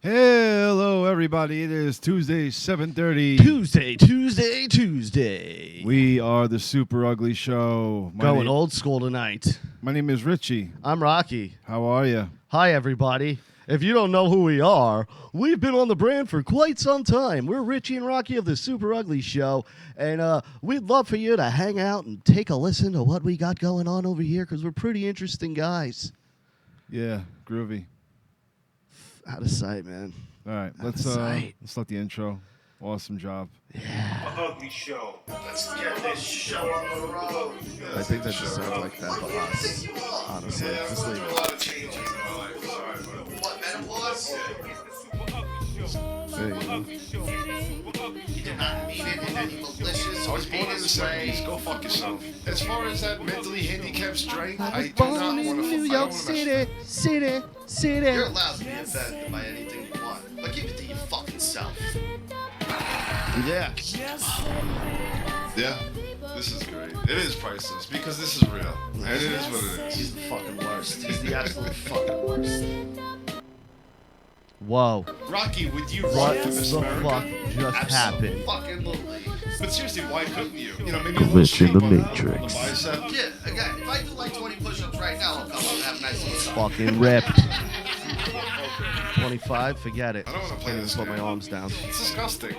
Hello, everybody. It is Tuesday, 7:30. Tuesday. We are the Super Ugly Show. Going old school tonight. My name is Richie. I'm Rocky. How are you? Hi, everybody. If you don't know who we are, we've been on the brand for quite some time. We're Richie and Rocky of the Super Ugly Show, and we'd love for you to hang out and take a listen to what we got going on over here, because we're pretty interesting guys. Yeah, groovy. Out of sight, man. All right, let's let the intro. Awesome job. Yeah. Ugly Show. Let's get this show on the road. I think that just sounds like that for us. Honestly, just leave A it. lot of changes in my life. Sorry, but what, menopause? There you go. You did not mean it in any malicious I or was born in the heinous 70s. way. Go fuck yourself. As far as that mentally handicapped strength, I do Born not in want to. New York City. You're allowed to be offended by anything you want, but keep it to your fucking self. Yeah. Yeah, this is great. It is priceless because this is real, and it is what it is. He's the fucking worst. He's the absolute fucking worst. Whoa. Rocky, would you What run for the Miss fuck America? just happened? Absolutely. But seriously, why couldn't you? You know, maybe a little Glitch in shape the on the Matrix. bicep. Yeah, again, if I do like 20 push-ups right now, I'll come up and have a nice little time. Fucking ripped. 25, forget it. I don't wanna play Can't this even put my game. arms down. It's disgusting.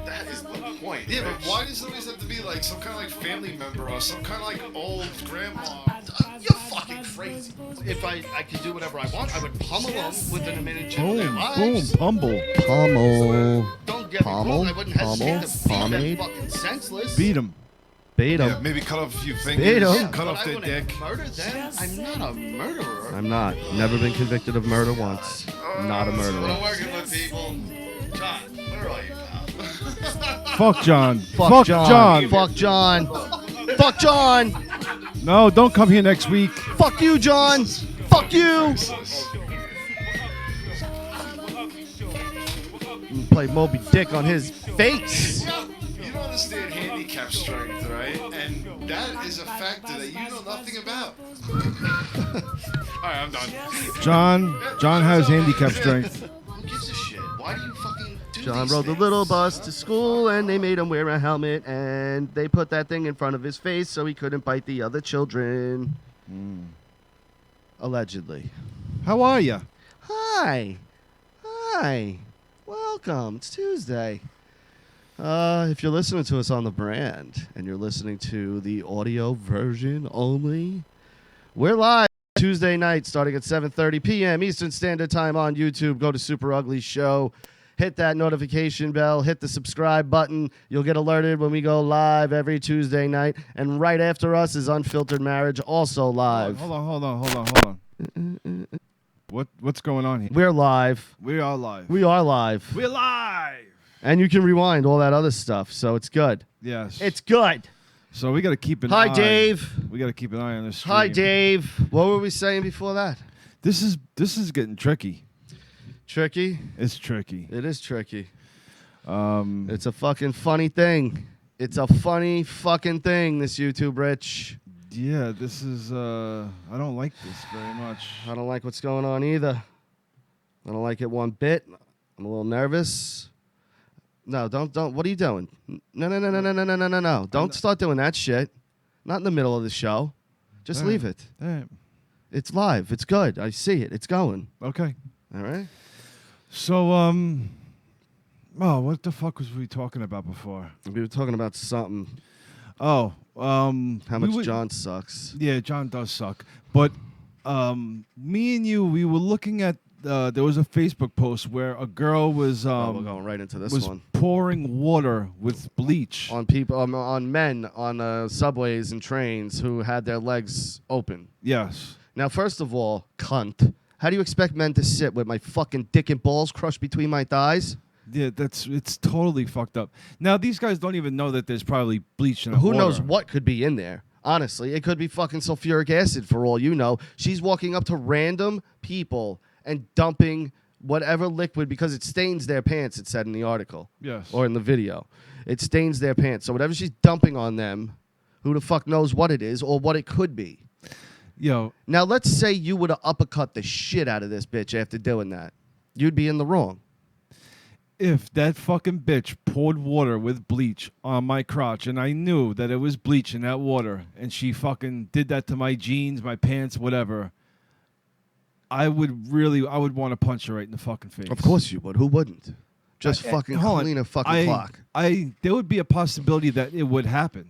That is the point. Yeah, but Rich. why does it always have to be like some kind of like family member or some kind of like old grandma? You're fucking crazy. If I could do whatever I want, I would pummel them within a minute of their lives. Pummel. Pummel. Don't get me Pummel, wrong, I wouldn't hesitate pummel, to beat pomade. them fucking senseless. Beat him. Beat Yeah, him. maybe cut off a few Beat fingers, 'em. cut But off I their wouldn't dick. murder them. I'm not a murderer. I'm not. Never been convicted of murder once. Not a When I'm murderer. working with people, John, where are you, pal? Fuck John. Fuck John. Fuck John. Fuck John. No, don't come here next week. Fuck you, John. Fuck you. Play Moby Dick on his face. You don't understand handicap strength, right? And that is a factor that you know nothing about. All right, I'm done. John has handicap strength. Who gives a shit? Why do you fucking do John these rode the things? little bus to school, and they made him wear a helmet, and they put that thing in front of his face so he couldn't bite the other children. Allegedly. How are you? Hi. Welcome. It's Tuesday. If you're listening to us on the brand and you're listening to the audio version only, we're live Tuesday night starting at 7:30 p.m. Eastern Standard Time on YouTube. Go to Super Ugly Show. Hit that notification bell. Hit the subscribe button. You'll get alerted when we go live every Tuesday night. And right after us is Unfiltered Marriage, also live. Hold on. What's going on here? We're live. We are live. We are live. We're live. And you can rewind all that other stuff, so it's good. Yes. It's good. So we got to keep an eye. Hi, Dave. We got to keep an eye on this stream. Hi, Dave. What were we saying before that? This is getting tricky. Tricky? It's tricky. It is tricky. It's a fucking funny thing. It's a funny fucking thing, this YouTube, Rich. Yeah, this is I don't like this very much. I don't like what's going on either. I don't like it one bit. I'm a little nervous. No, don't. What are you doing? No. Don't start doing that shit. Not in the middle of the show. Just leave it. All right. It's live. It's good. I see it. It's going. Okay. All right? So what the fuck was we talking about before? We were talking about something. Oh, How much would- John sucks. Yeah, John does suck. But me and you, we were looking at. There was a Facebook post where a girl was We're going right into this was one. pouring water with bleach. On people, on men on subways and trains who had their legs open. Yes. Now, first of all, cunt. How do you expect men to sit with my fucking dick and balls crushed between my thighs? Yeah, it's totally fucked up. Now these guys don't even know that there's probably bleach in the Who water. knows what could be in there? Honestly, it could be fucking sulfuric acid for all you know. She's walking up to random people and dumping whatever liquid because it stains their pants, it said in the article. Yes. Or in the video. It stains their pants. So whatever she's dumping on them, who the fuck knows what it is or what it could be. Yo. Now, let's say you would have uppercut the shit out of this bitch after doing that. you'd be in the wrong. If that fucking bitch poured water with bleach on my crotch and I knew that it was bleach in that water and she fucking did that to my jeans, my pants, whatever, I would want to punch her right in the fucking face. Of course you would. Who wouldn't? Just fucking hold on. clean a fucking clock. There would be a possibility that it would happen.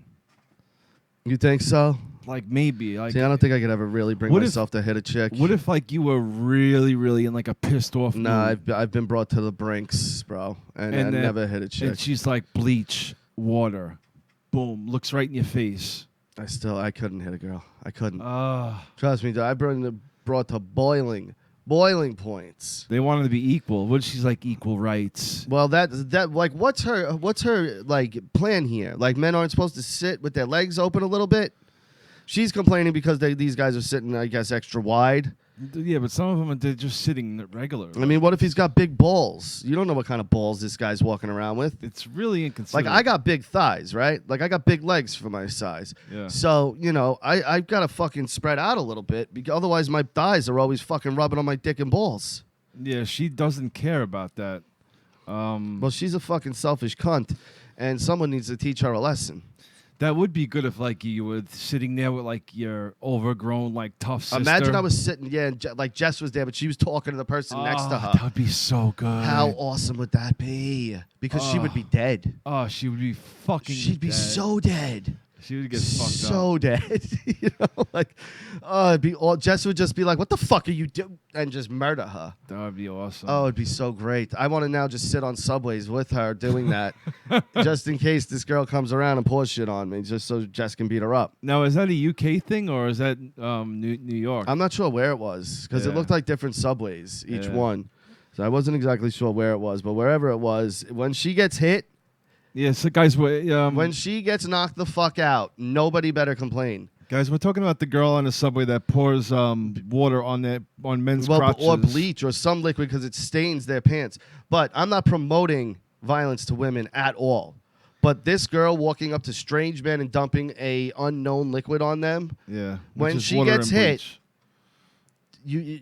You think so? Like maybe. Like, See, I don't think I could ever really bring myself to hit a chick. What if like you were really, really in like a pissed off mood? Nah, I've been brought to the brinks, bro, and I never hit a chick. And she's like bleach, water, boom, looks right in your face. I couldn't hit a girl. I couldn't. Ah. Trust me, dude. I've been brought to boiling points. They wanted to be equal. What if she's like equal rights? Well, that like what's her like plan here? Like men aren't supposed to sit with their legs open a little bit. She's complaining because these guys are sitting, I guess, extra wide. Yeah, but some of them they're just sitting regular. I mean, what if he's got big balls? You don't know what kind of balls this guy's walking around with. It's really inconsiderate. Like, I got big thighs, right? Like, I got big legs for my size. Yeah. So, I've got to fucking spread out a little bit, because otherwise my thighs are always fucking rubbing on my dick and balls. Yeah, she doesn't care about that. Well, she's a fucking selfish cunt, and someone needs to teach her a lesson. That would be good if, like, you were sitting there with, like, your overgrown, like, tough sister. Imagine I was sitting, and like Jess was there, but she was talking to the person next to her. That would be so good. How awesome would that be? Because she would be dead. Oh, she would be fucking She'd be dead. so dead. She would get fucked up. So dead. Jess would just be like, "What the fuck are you doing?" and just murder her. That would be awesome. Oh, it'd be so great. I want to now just sit on subways with her doing that, just in case this girl comes around and pours shit on me, just so Jess can beat her up. Now, is that a UK thing or is that New York? I'm not sure where it was, because it looked like different subways, each one. So I wasn't exactly sure where it was, but wherever it was, when she gets hit, yeah, so guys, when she gets knocked the fuck out, nobody better complain. Guys, we're talking about the girl on the subway that pours water on men's crotches. Or bleach or some liquid because it stains their pants. But I'm not promoting violence to women at all. But this girl walking up to strange men and dumping a unknown liquid on them, when she gets hit, you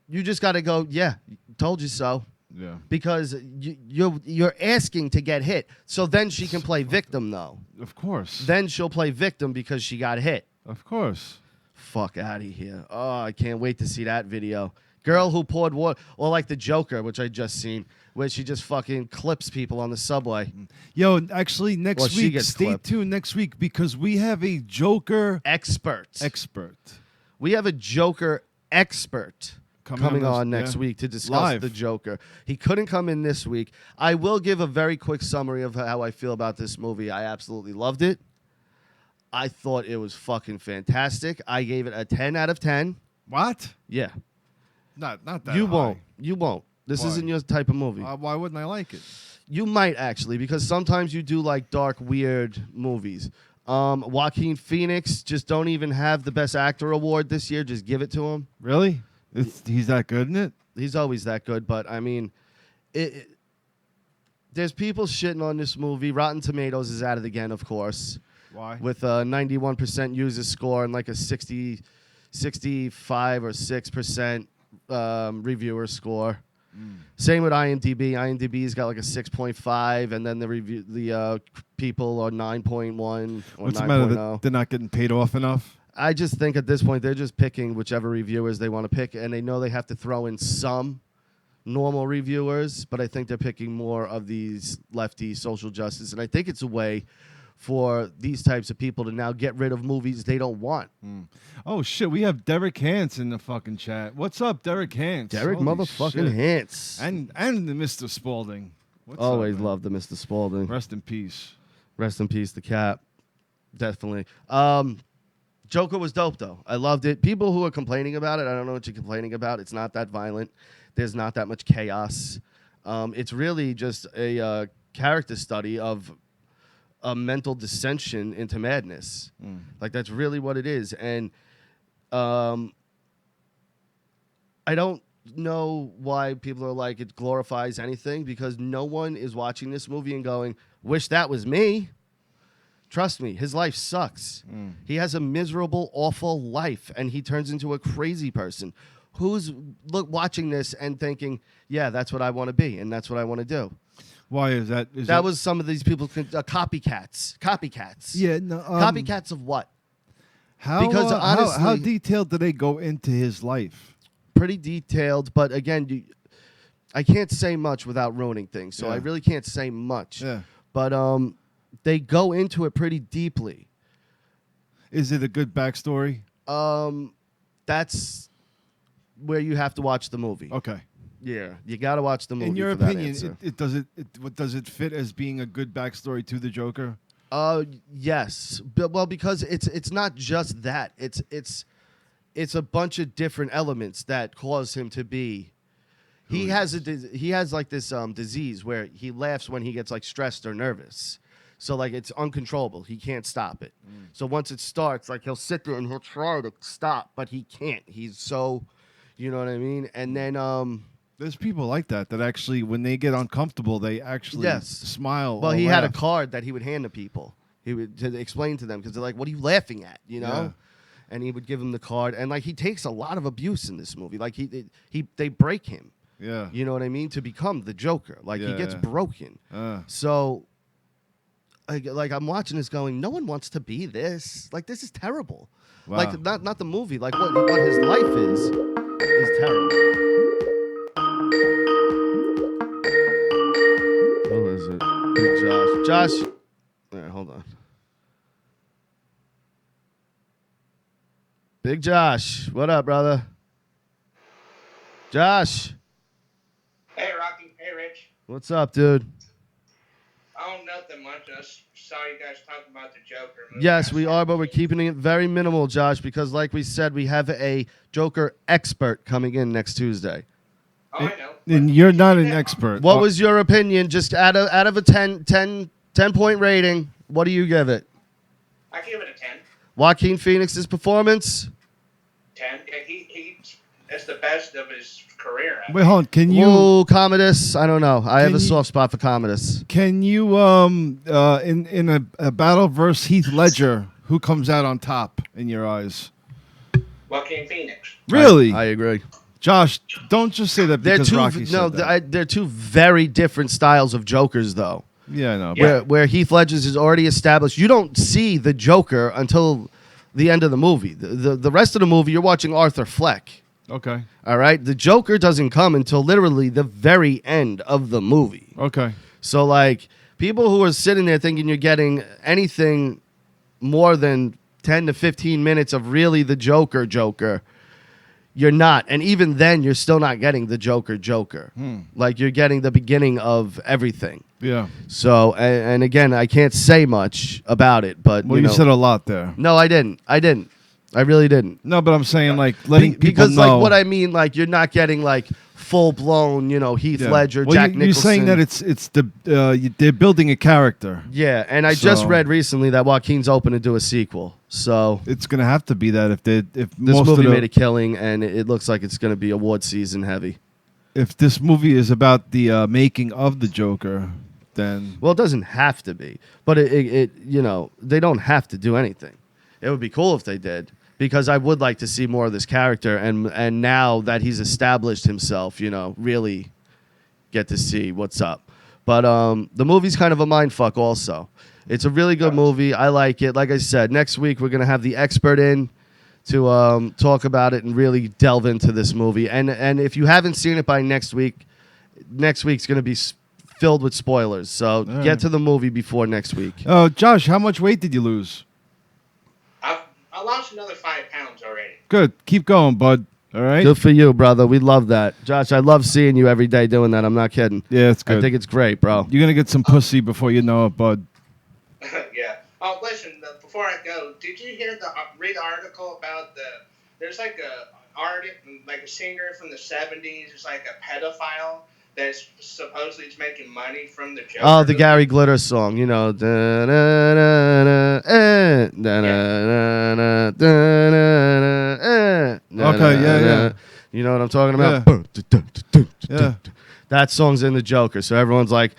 just got to go, yeah, told you so. Yeah. Because you're asking to get hit. So then she can play victim, though. Of course. Then she'll play victim because she got hit. Of course. Fuck out of here. Oh, I can't wait to see that video. Girl who poured water. Or like the Joker, which I just seen, where she just fucking clips people on the subway. Yo, actually, next week, stay clipped. tuned next week because we have a Joker expert. We have a Joker expert coming on next week to discuss the Joker. He couldn't come in this week. I will give a very quick summary of how I feel about this movie. I absolutely loved it. I thought it was fucking fantastic. I gave it a 10 out of 10. What? Yeah. Not that You high. won't. This Why? isn't your type of movie. Why wouldn't I like it? You might actually, because sometimes you do like dark, weird movies. Joaquin Phoenix, just don't even have the Best Actor award this year. Just give it to him. Really? He's that good in it? He's always that good, but I mean, there's people shitting on this movie. Rotten Tomatoes is at it again, of course. Why? With a 91% user score and like a 65 or 6% reviewer score. Same with IMDb. IMDb's got like a 6.5, and then the people are 9.1 or 9.0. What's the matter? That they're not getting paid off enough? I just think at this point they're just picking whichever reviewers they want to pick, and they know they have to throw in some normal reviewers, but I think they're picking more of these lefty social justice, and I think it's a way for these types of people to now get rid of movies they don't want. Oh, shit. We have Derek Hance in the fucking chat. What's up, Derek Hance? Derek Holy motherfucking shit. Hance. And the Mr. Spaulding. What's Always up, loved the Mr. Spaulding. Rest in peace. Rest in peace, the cat. Definitely. Joker was dope, though. I loved it. People who are complaining about it, I don't know what you're complaining about. It's not that violent. There's not that much chaos. It's really just a character study of a mental dissension into madness. Like, that's really what it is. And I don't know why people are like, it glorifies anything, because no one is watching this movie and going, wish that was me. Trust me, his life sucks. He has a miserable, awful life, and he turns into a crazy person. who's watching this and thinking, yeah, that's what I want to be and that's what I want to do. Why is that? That was some of these people, copycats. Yeah. No, Copycats of what? Because honestly, how detailed do they go into his life? Pretty detailed, but again, I can't say much without ruining things, so I really can't say much. Yeah. But they go into it pretty deeply. Is it a good backstory? That's where you have to watch the movie. Okay. Yeah, you got to watch the movie. In your for that opinion, answer. does it fit as being a good backstory to the Joker? Yes, well, because it's not just that. It's a bunch of different elements that cause him to be. He has like this disease where he laughs when he gets like stressed or nervous. So like it's uncontrollable. He can't stop it. So once it starts, like he'll sit there and he'll try to stop, but he can't. He's so, you know what I mean? And then there's people like that actually, when they get uncomfortable, they actually smile. Well, or he laugh. had a card that he would hand to people. He would to explain to them because they're like, "What are you laughing at?" You know. Yeah. And he would give him the card, and like he takes a lot of abuse in this movie. Like they break him. Yeah. You know what I mean? To become the Joker, like he gets broken. So, like I'm watching this, going, no one wants to be this. Like this is terrible. Wow. Like not the movie. Like what his life is terrible. Who is it? Big Josh. Josh. All right, hold on. Big Josh, what up, brother? Josh. Hey, Rocky. Hey, Rich. What's up, dude? Oh, nothing much. I saw you guys talking about the Joker movie. Yes, we are, but we're keeping it very minimal, Josh, because like we said, we have a Joker expert coming in next Tuesday. Oh, I know. And you're not an expert. What was your opinion? Just out of a 10-point rating, what do you give it? I give it a 10. Joaquin Phoenix's performance? 10. Yeah, it's the best of his career. Wait, hold on. Can you? Ooh, Commodus. I don't know. I have a you- soft spot for Commodus. Can you in a battle versus Heath Ledger, who comes out on top in your eyes? Joaquin Phoenix. Really, I agree. Josh? Don't just say that They're because two Rocky said that. they're two very different styles of Jokers, though. Yeah, I know. Yeah. Where Heath Ledger's is already established. You don't see the Joker until the end of the movie. The rest of the movie, you're watching Arthur Fleck. Okay. All right? The Joker doesn't come until literally the very end of the movie. Okay. So, like, people who are sitting there thinking you're getting anything more than 10 to 15 minutes of really the Joker, you're not. And even then, you're still not getting the Joker. Like, you're getting the beginning of everything. Yeah. So, and again, I can't say much about it, but Well, you said a lot there. no, I didn't. I really didn't. No, but I'm saying like letting people Because, know. like, what I mean, like, you're not getting like full blown, Heath Yeah. Ledger, Well, Jack you're Nicholson. saying that it's they're building a character. Yeah, and I just So- read recently that Joaquin's open to do a sequel. So It's gonna have to be that if this most movie of the, made a killing, and it looks like it's going to be award season heavy. if this movie is about the making of the Joker, then Well, it doesn't have to be, but it they don't have to do anything. It would be cool if they did, because I would like to see more of this character, and now that he's established himself, really get to see what's up. But the movie's kind of a mind fuck also. It's a really good movie. I like it. Like I said, next week we're going to have the expert in to talk about it and really delve into this movie. And if you haven't seen it by next week's going to be filled with spoilers. So right. get to the movie before next week. Josh, how much weight did you lose? I lost another 5 pounds already. Good. Keep going, bud. All right. Good for you, brother. We love that. Josh, I love seeing you every day doing that. I'm not kidding. Yeah, it's good. I think it's great, bro. You're gonna get some pussy before you know it, bud. Yeah. Oh, listen. Before I go, did you read the article about there's like a singer from the 70s, who's like a pedophile that's supposedly is making money from the Joker. Oh, the movie? Gary Glitter song, Okay, yeah. You know what I'm talking about? Yeah. That song's in the Joker, so everyone's like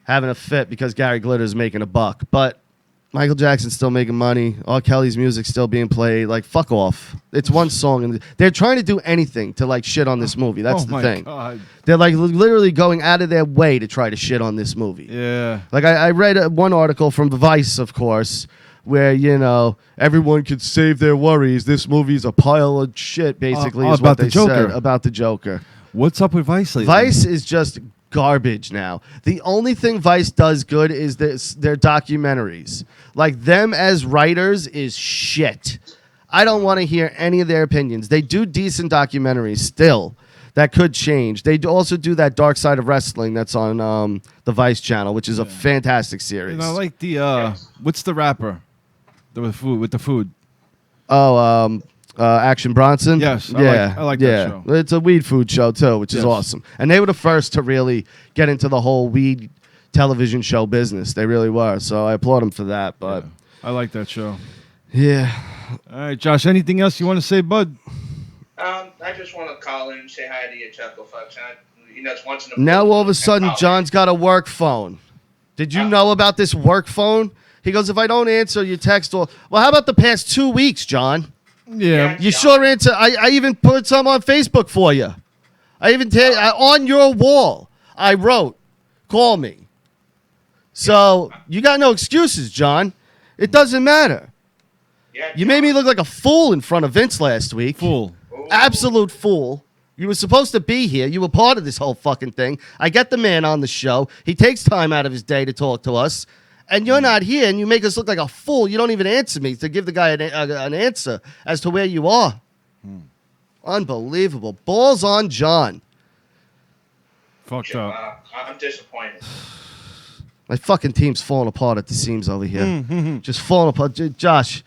having a fit because Gary Glitter's making a buck. But Michael Jackson's still making money. R. Kelly's music's still being played. Like, fuck off. It's one song, and they're trying to do anything to like shit on this movie. That's the thing. God. They're like literally going out of their way to try to shit on this movie. Yeah. Like I read one article from Vice, of course, where everyone could save their worries. This movie's a pile of shit. Basically, is what about the they Joker. said about the Joker. What's up with Vice lately? Vice is just garbage now. The only thing Vice does good is their documentaries. Like, them as writers is shit. I don't want to hear any of their opinions. They do decent documentaries still. That could change. They also do that Dark Side of Wrestling that's on the Vice channel, which is a fantastic series. And I like the what's the rapper? With the food. Oh, Action Bronson? Yes, Yeah. I like that show. It's a weed food show, too, which is Yes. awesome. And they were the first to really get into the whole weed television show business. They really were. So I applaud them for that. But, I like that show. yeah. All right, Josh, anything else you want to say, bud? I just want to call in and say hi to you, Chuckle Fucks. It's once in a Now, blue all of a moon, sudden, and John's got a work phone. Did you know about this work phone? He goes, if I don't answer your text, well, how about the past 2 weeks, John? Yeah. You sure answer. I even put some on Facebook for you. I even on your wall. I wrote, call me. So you got no excuses, John. It doesn't matter. Yeah, You made me look like a fool in front of Vince last week. Fool. Absolute fool. You were supposed to be here. You were part of this whole fucking thing. I get the man on the show. He takes time out of his day to talk to us. And you're not here, and you make us look like a fool. You don't even answer me to give the guy an answer as to where you are. Unbelievable. Balls on John. Fucked up. I'm disappointed. My fucking team's falling apart at the seams over here. Just falling apart. Josh,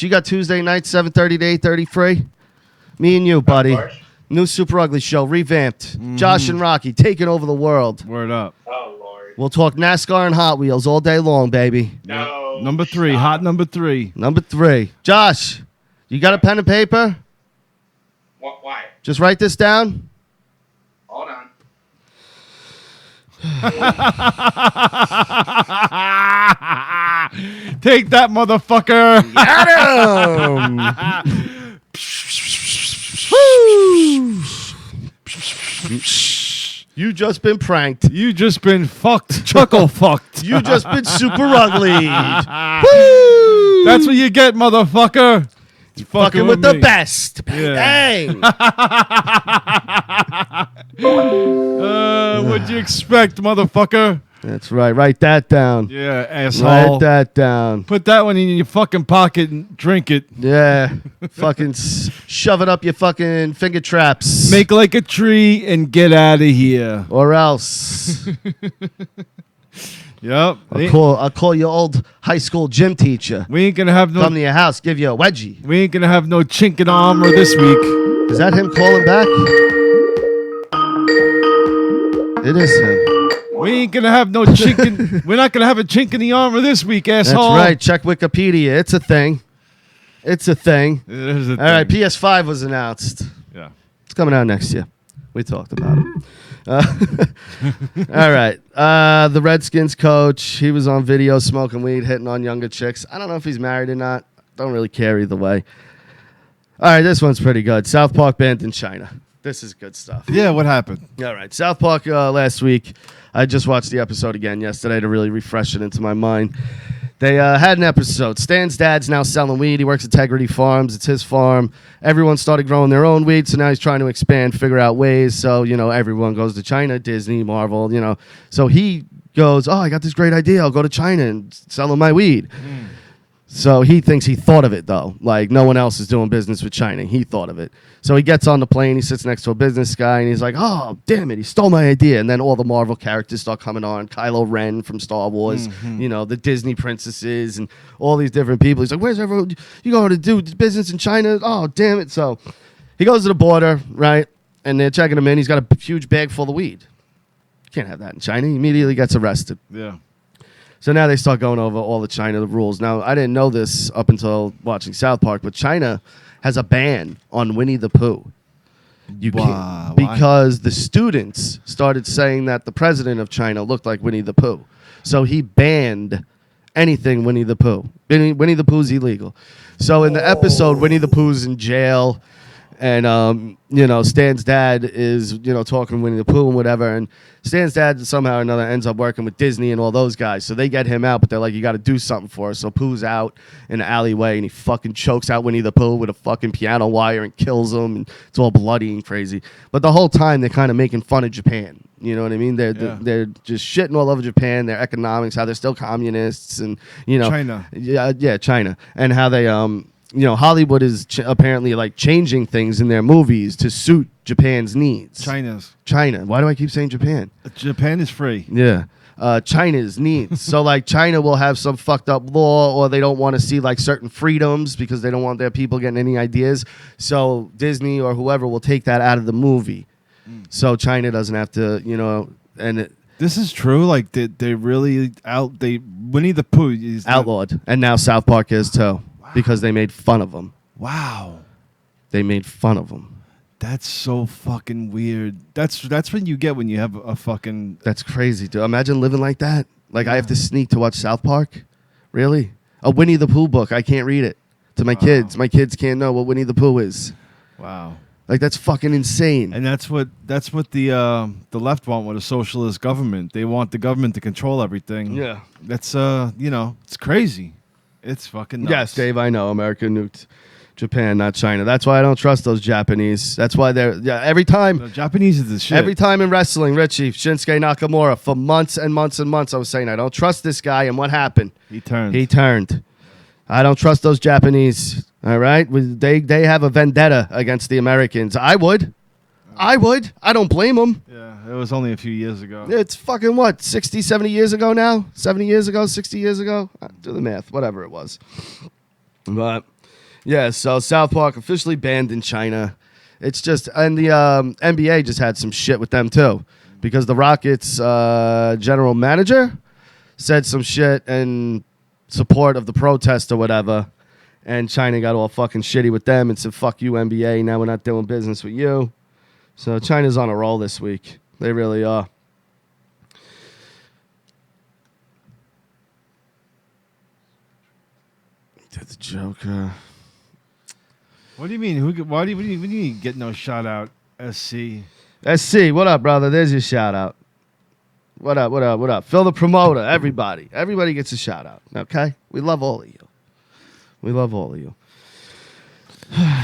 you got Tuesday night, 7:30 to 8:30 free? Me and you, buddy. Of course. New Super Ugly Show, revamped. Josh and Rocky taking over the world. Word up. Oh, Lord. We'll talk NASCAR and Hot Wheels all day long, baby. No. Number 3, stop. hot number 3. Number 3. Josh, you got a pen and paper? Why? Just write this down. Hold on. Take that, motherfucker. You just been pranked. You just been fucked. Chuckle fucked. You just been super ugly. That's what you get, motherfucker. You Fucking with the me. best. Yeah. Bang. What'd you expect, motherfucker? That's right. Write that down. Yeah, asshole. Write that down. Put that one in your fucking pocket and drink it. Yeah. Fucking shove it up your fucking finger traps. Make like a tree and get out of here. Or else. Yep. I'll call your old high school gym teacher. We ain't gonna have no. Come to your house, give you a wedgie. We ain't gonna have no chink in armor this week. Is that him calling back? It is him. We ain't gonna have no chink in. We're not gonna have a chink in the armor this week, asshole. That's right. Check Wikipedia. It's a thing. It's a thing. It is a All right. thing. PS5 was announced. Yeah. It's coming out next year. We talked about it. All right. The Redskins coach, he was on video smoking weed, hitting on younger chicks. I don't know if he's married or not. Don't really care either way. All right, this one's pretty good. South Park banned in China. This is good stuff. Yeah. What happened? All right. South Park last week. I just watched the episode again yesterday to really refresh it into my mind. They had an episode. Stan's dad's now selling weed. He works at Integrity Farms. It's his farm. Everyone started growing their own weed, so now he's trying to expand, figure out ways. So, everyone goes to China, Disney, Marvel, So he goes, I got this great idea. I'll go to China and sell them my weed. So he thinks he thought of it, though. Like, no one else is doing business with China. He thought of it. So he gets on the plane. He sits next to a business guy, and he's like, oh, damn it. He stole my idea. And then all the Marvel characters start coming on. Kylo Ren from Star Wars, the Disney princesses, and all these different people. He's like, where's everyone? You going to do business in China? Oh, damn it. So he goes to the border, right? And they're checking him in. He's got a huge bag full of weed. Can't have that in China. He immediately gets arrested. Yeah. So now they start going over all the China rules. Now, I didn't know this up until watching South Park, but China has a ban on Winnie the Pooh. You Wow, can't, because the students started saying that the president of China looked like Winnie the Pooh. So he banned anything Winnie the Pooh. Winnie the Pooh's illegal. So in the episode, Winnie the Pooh's in jail, and Stan's dad is talking to Winnie the Pooh and whatever, and Stan's dad somehow or another ends up working with Disney and all those guys, so they get him out, but they're like, you got to do something for us. So Pooh's out in the alleyway, and he fucking chokes out Winnie the Pooh with a fucking piano wire and kills him, and it's all bloody and crazy. But the whole time they're kind of making fun of Japan. You know what I mean? They're just shitting all over Japan, their economics, how they're still communists, and China. Yeah, China, and how they Hollywood is apparently like changing things in their movies to suit Japan's needs. China. Why do I keep saying Japan? Japan is free. Yeah. China's needs. So like China will have some fucked up law, or they don't want to see like certain freedoms because they don't want their people getting any ideas. So Disney or whoever will take that out of the movie. So China doesn't have to, This is true. Like they really Winnie the Pooh is outlawed, and now South Park is too, because they made fun of him. Wow. They made fun of him. That's so fucking weird. That's what you get when you have a fucking. That's crazy, dude. Imagine living like that. Like I have to sneak to watch South Park. Really? A Winnie the Pooh book. I can't read it to my kids. My kids can't know what Winnie the Pooh is. Wow. Like that's fucking insane. And that's what the left want with a socialist government. They want the government to control everything. Yeah. That's it's crazy. It's fucking nuts. Yes, Dave, I know. America nuked Japan, not China. That's why I don't trust those Japanese. That's why every time. The Japanese is the shit. Every time in wrestling, Richie, Shinsuke Nakamura, for months and months and months, I was saying I don't trust this guy, and what happened? He turned. I don't trust those Japanese. All right? They have a vendetta against the Americans. I would. I don't blame them. Yeah, it was only a few years ago. It's fucking what, 60, 70 years ago now? 70 years ago, 60 years ago? Do the math, whatever it was. But, yeah, so South Park officially banned in China. It's just, and the NBA just had some shit with them too, because the Rockets general manager said some shit in support of the protest or whatever, and China got all fucking shitty with them and said, fuck you, NBA, now we're not doing business with you. So China's on a roll this week. They really are. Did the Joker. What do you mean? What do you mean get no shout out, SC? SC, what up, brother? There's your shout out. What up? Phil the promoter, everybody. Everybody gets a shout out, okay? We love all of you.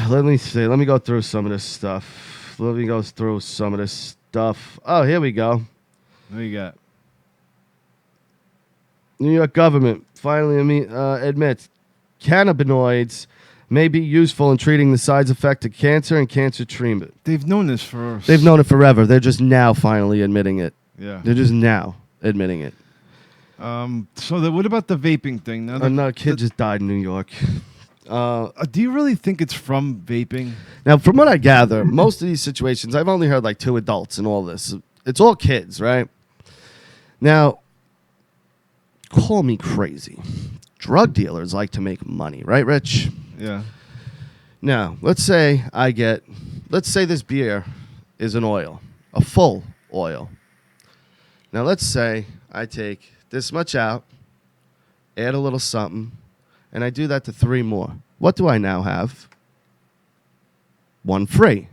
Let me see. Let me go through some of this stuff. Oh, here we go. What do you got? New York government finally admits cannabinoids may be useful in treating the side effect of cancer and cancer treatment. They've known this for... They've known it forever. They're just now finally admitting it. Yeah. They're just now admitting it. What about the vaping thing? Now Another kid just died in New York. Do you really think it's from vaping? Now, from what I gather, most of these situations, I've only heard like 2 adults in all this. It's all kids, right? Now, call me crazy. Drug dealers like to make money, right, Rich? Yeah. Now, let's say this beer is an oil, a full oil. Now, let's say I take this much out, add a little something, and I do that to 3 more. What do I now have? 1 free,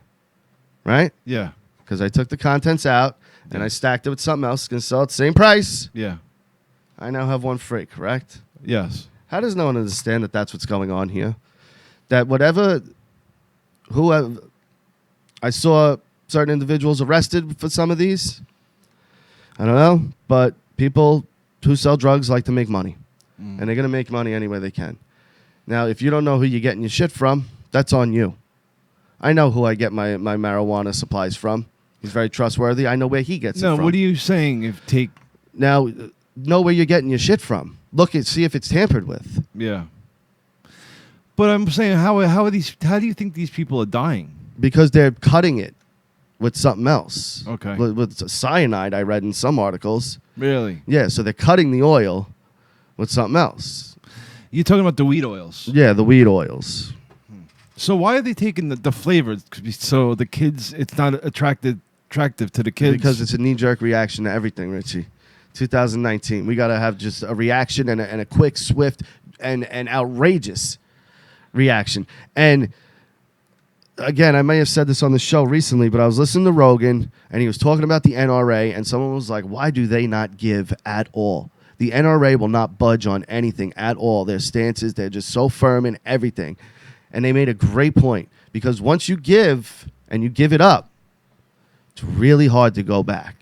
right? Yeah. Because I took the contents out and I stacked it with something else. Going to sell it same price. Yeah. I now have 1 free, correct? Yes. How does no one understand that that's what's going on here? That I saw certain individuals arrested for some of these. I don't know, but people who sell drugs like to make money. And they're going to make money any way they can. Now, if you don't know who you're getting your shit from, that's on you. I know who I get my marijuana supplies from. He's very trustworthy. I know where he gets it from. No, what are you saying? Now, know where you're getting your shit from. Look and see if it's tampered with. Yeah. But I'm saying, how do you think these people are dying? Because they're cutting it with something else. Okay. With cyanide, I read in some articles. Really? Yeah, so they're cutting the oil with something else. You're talking about the weed oils. Yeah, the weed oils. So why are they taking the flavors? So the kids, it's not attractive to the kids? Because it's a knee-jerk reaction to everything, Richie. 2019. We got to have just a reaction and a quick, swift, and outrageous reaction. And again, I may have said this on the show recently, but I was listening to Rogan, and he was talking about the NRA, and someone was like, why do they not give at all? The NRA will not budge on anything at all. Their stances, they're just so firm in everything. And they made a great point, because once you give and you give it up, it's really hard to go back.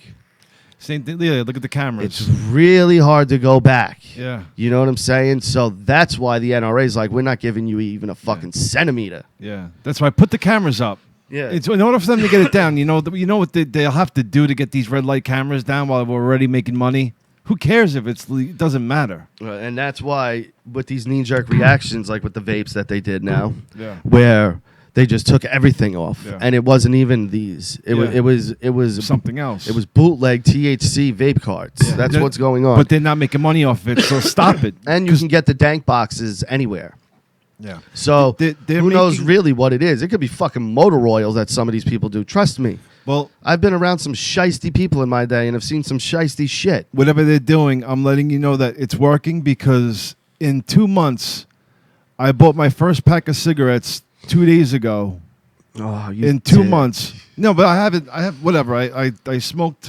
Same thing. Yeah, look at the cameras. It's really hard to go back. Yeah. You know what I'm saying? So that's why the NRA is like, we're not giving you even a fucking centimeter. Yeah. That's why I put the cameras up. Yeah. It's in order for them to get it down. You know what they'll have to do to get these red light cameras down while we're already making money. Who cares if it doesn't matter? And that's why with these knee-jerk reactions, like with the vapes that they did now, Yeah. where they just took everything off, Yeah. and it wasn't even these. It was Something else. It was bootleg THC vape cards. Yeah. That's what's going on. But they're not making money off of it, so stop it. And you can get the dank boxes anywhere. Yeah. So They're who knows making- really what it is? It could be fucking motor oil that some of these people do. Trust me. Well, I've been around some shisty people in my day and have seen some shisty shit. whatever they're doing, I'm letting you know that it's working, because in 2 months, I bought my first pack of cigarettes 2 days ago. Oh, In 2 months. No, but I have whatever. I smoked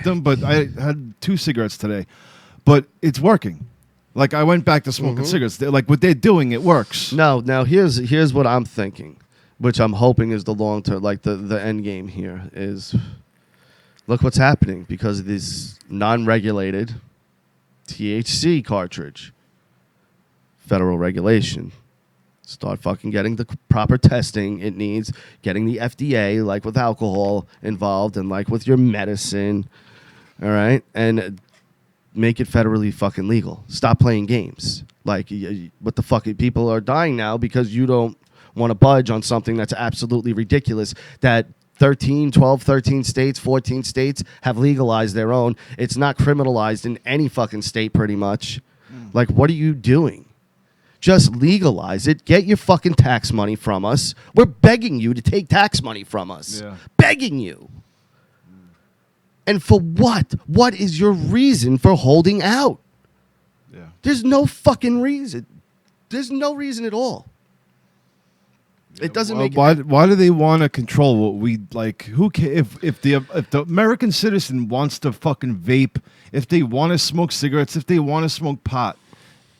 them, but I had 2 cigarettes today. But it's working. Like, I went back to smoking cigarettes. Like, what they're doing, it works. No, now here's what I'm thinking, which I'm hoping is the long term, like the end game here is, look what's happening because of this non-regulated THC cartridge. Federal regulation. Start fucking getting the proper testing it needs, getting the FDA, like with alcohol, involved, and like with your medicine, all right? And make it federally fucking legal. Stop playing games. Like, what the fuck? People are dying now because you don't want to budge on something that's absolutely ridiculous, that 13 states, 14 states have legalized their own. It's not criminalized in any fucking state pretty much. Like, what are you doing? Just legalize it. Get your fucking tax money from us. We're begging you to take tax money from us. Yeah. Begging you. And for what? What is your reason for holding out? Yeah. There's no fucking reason. There's no reason at all. It doesn't make why do they want to control what we like? Who if the American citizen wants to fucking vape, if they want to smoke cigarettes, if they want to smoke pot,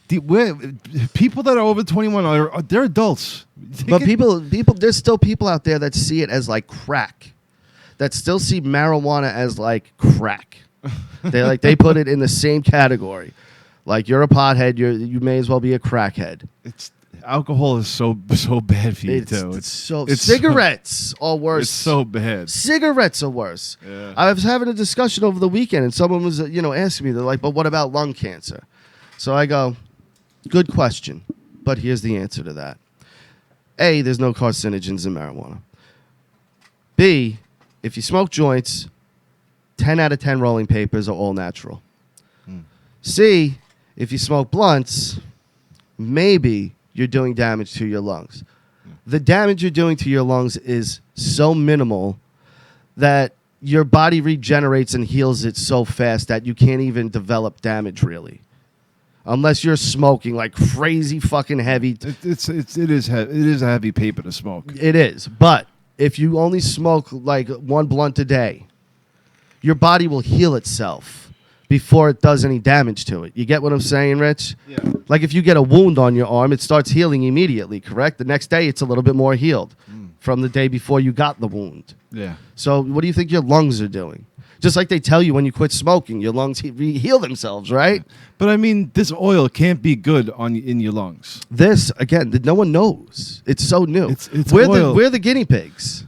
people that are over 21 they're adults. But people, there's still people out there that see it as like crack, that still see marijuana as like crack. They put it in the same category. Like, you're a pothead, you may as well be a crackhead. It's alcohol is so bad for you too. It's cigarettes are worse. It's so bad. Cigarettes are worse. Yeah. I was having a discussion over the weekend, and someone was asking me, they're like, but what about lung cancer? So I go, good question, but here's the answer to that. A, there's no carcinogens in marijuana. B, if you smoke joints, 10 out of 10 rolling papers are all natural. C, if you smoke blunts, maybe you're doing damage to your lungs. The damage you're doing to your lungs is so minimal that your body regenerates and heals it so fast that you can't even develop damage, really. Unless you're smoking like crazy fucking heavy. It is a heavy paper to smoke. It is. But if you only smoke like one blunt a day, your body will heal itself before it does any damage to it. You get what I'm saying, Rich? Yeah. Like, if you get a wound on your arm, it starts healing immediately, correct? The next day, it's a little bit more healed from the day before you got the wound. Yeah. So what do you think your lungs are doing? Just like they tell you when you quit smoking, your lungs heal themselves, right? But I mean, this oil can't be good in your lungs. This, again, no one knows. It's so new. It's we're oil. the guinea pigs.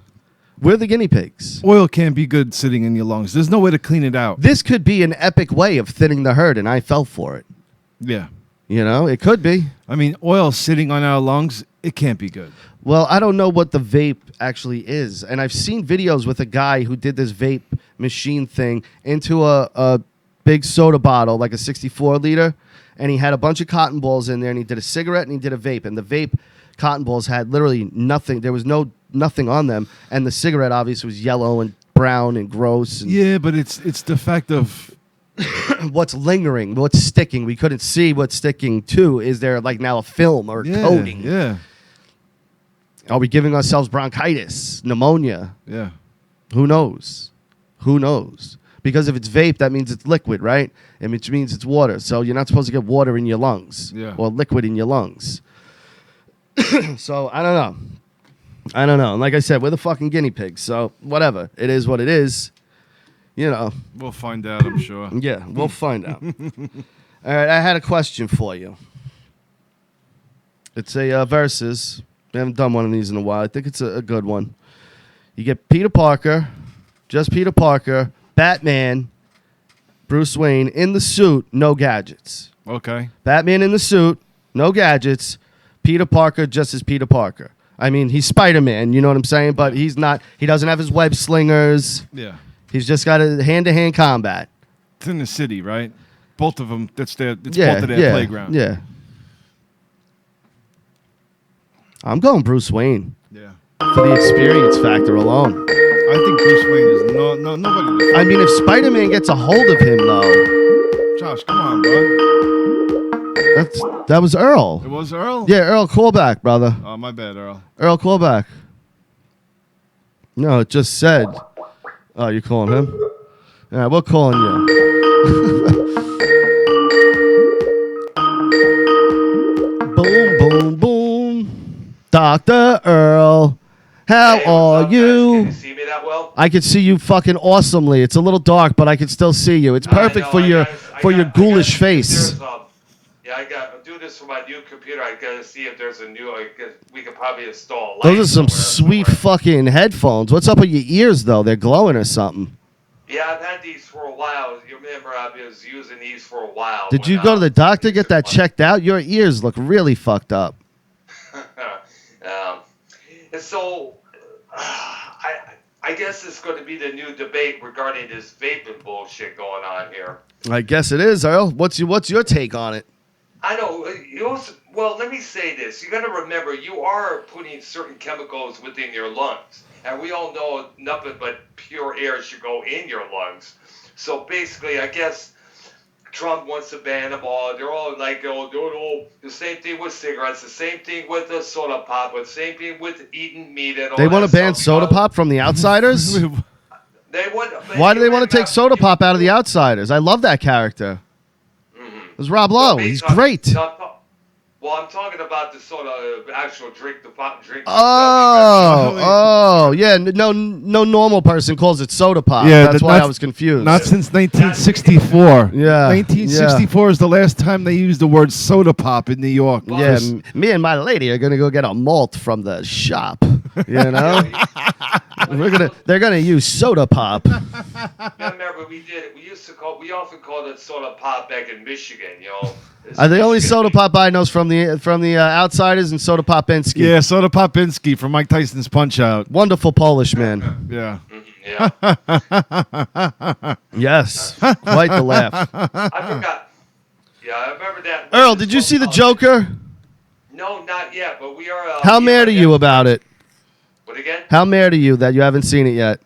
We're the guinea pigs. Oil can't be good sitting in your lungs. There's no way to clean it out. This could be an epic way of thinning the herd, and I fell for it. Yeah. You know, it could be. I mean, oil sitting on our lungs, it can't be good. Well, I don't know what the vape actually is. And I've seen videos with a guy who did this vape machine thing into a big soda bottle, like a 64 liter. And he had a bunch of cotton balls in there, and he did a cigarette and he did a vape. And the vape cotton balls had literally nothing. There was nothing on them. And the cigarette obviously was yellow and brown and gross. And Yeah, but it's the fact of what's lingering, what's sticking. We couldn't see what's sticking too. Is there like now a film or Yeah, coating? Yeah. Are we giving ourselves bronchitis, pneumonia? Yeah. Who knows? Who knows? Because if it's vape, that means it's liquid, right? And which means it's water. So you're not supposed to get water in your lungs or liquid in your lungs. So I don't know. And like I said, we're the fucking guinea pigs. So whatever. It is what it is. You know. We'll find out, I'm sure. Yeah, we'll find out. All right, I had a question for you. It's a versus. We haven't done one of these in a while. I think it's a good one. You get Peter Parker, just Peter Parker, Batman, Bruce Wayne in the suit, no gadgets. Okay. Batman in the suit, no gadgets. Peter Parker just as Peter Parker. I mean, he's Spider-Man, you know what I'm saying? But he's not, he doesn't have his web slingers. Yeah. He's just got a hand-to-hand combat. It's in the city, right? Both of them, it's both of their playground. Yeah. I'm going Bruce Wayne Yeah. for the experience factor alone. I think Bruce Wayne is nobody. I mean, if Spider-Man gets a hold of him, though. Josh, come on, bud. That was Earl. It was Earl? Yeah, Earl, call back, brother. Oh, my bad, Earl. Earl, call back. No, it just said. Oh, you're calling him? All right, we're calling you. Boom, boom, boom. Dr. Earl, how are you? Can you see me that well? I can see you fucking awesomely. It's a little dark, but I can still see you. It's perfect for your ghoulish face. Yeah, I got do this for my new computer. I gotta see if there's a new. We could probably install. Those are some sweet fucking headphones. What's up with your ears though? They're glowing or something. Yeah, I've had these for a while. You remember I was using these for a while. Did you go to the doctor, get that checked out? Your ears look really fucked up. And so, I guess it's going to be the new debate regarding this vaping bullshit going on here. I guess it is, Earl. What's your take on it? I know. Well, let me say this. You got to remember, you are putting certain chemicals within your lungs. And we all know nothing but pure air should go in your lungs. So basically, I guess Trump wants to ban them all. They're all like, the same thing with cigarettes, the same thing with the soda pop, the same thing with eating meat and all that. They want to ban soda pop from the Outsiders? Why do they want to take soda pop out of the Outsiders? I love that character. It was Rob Lowe. He's great. Well, I'm talking about the soda, actual drink, the pop drink. Oh, yeah. No normal person calls it soda pop. Yeah, that's why I was confused. Not since 1964. Yeah. 1964 is the last time they used the word soda pop in New York. Yeah, me and my lady are gonna go get a malt from the shop. You know, they're gonna use soda pop. Remember, we often called it soda pop back in Michigan. You know. The only soda pop I know is from the Outsiders and Soda Popinski. Yeah, Soda Popinski from Mike Tyson's Punch-Out. Wonderful Polish man. Yeah. Yeah. Yes. Quite the laugh. I forgot. Yeah, I remember that. Earl, did you see the Joker? No, not yet, but we are. How mad are you about it? What again? How mad are you that you haven't seen it yet?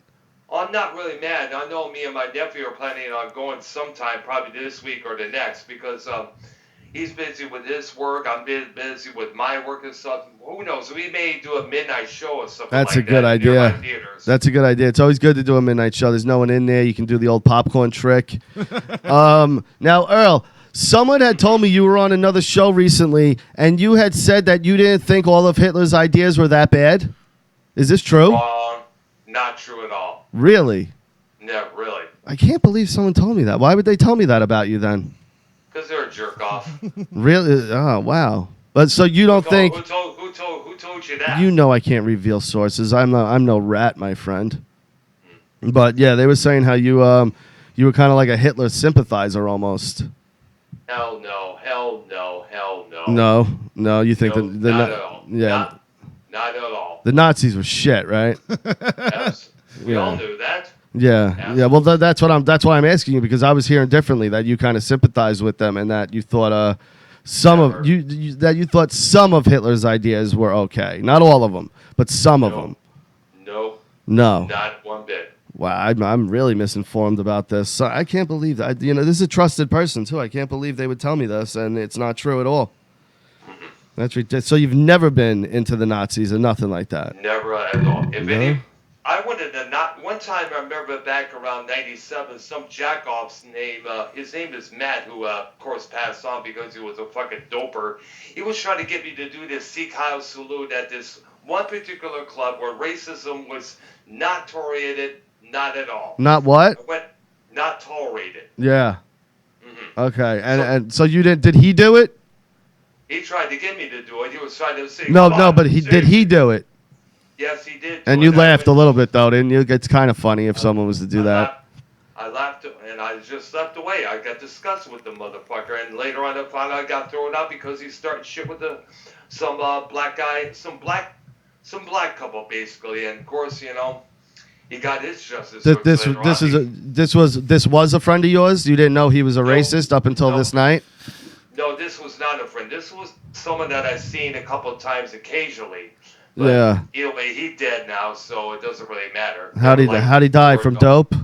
I'm not really mad. I know me and my nephew are planning on going sometime, probably this week or the next, because he's busy with his work. I'm busy with my work and stuff. Who knows? We may do a midnight show or something. That's like a good that idea. That's a good idea. It's always good to do a midnight show. There's no one in there. You can do the old popcorn trick. Now, Earl, someone had told me you were on another show recently, and you had said that you didn't think all of Hitler's ideas were that bad. Is this true? Not true at all. Really? No, really. I can't believe someone told me that. Why would they tell me that about you then? Because they're a jerk off. Really? Oh, wow. But so you don't think? Who told you that? You know I can't reveal sources. I'm no rat, my friend. But yeah, they were saying how you were kind of like a Hitler sympathizer almost. Hell no. Hell no. Hell no. No. You think no, the not at all. Yeah. Not at all. The Nazis were shit, right? Yes. We all knew that. Yeah. Well, that's why I'm asking you, because I was hearing differently that you kind of sympathized with them and that you thought some of Hitler's ideas were okay. Not all of them, but some of them. No. No. Not one bit. Wow, I'm really misinformed about this. So I can't believe that. This is a trusted person too. I can't believe they would tell me this, and it's not true at all. That's ridiculous. So you've never been into the Nazis or nothing like that? Never at all. If No? any, I went to one time. I remember back around '97, some jackoff's name. His name is Matt, who of course passed on because he was a fucking doper. He was trying to get me to do this Sikh house salute at this one particular club where racism was not tolerated, not at all. Not what? Not tolerated. Yeah. Mm-hmm. Okay. And so you didn't? Did he do it? He tried to get me to do it. He was trying to say, No, but did he do it? Yes, he did. And you laughed a little bit though, didn't you? It's kind of funny if someone was to do that. I laughed and I just left away. I got disgusted with the motherfucker, and later on, I found out I got thrown out because he started shit with some black guy, some black couple basically, and of course, he got his justice. This was a friend of yours. You didn't know he was a racist up until this night. No, this was not a friend. This was someone that I've seen a couple of times occasionally. But Yeah. Either way, he's dead now, so it doesn't really matter. How'd he die? From dope?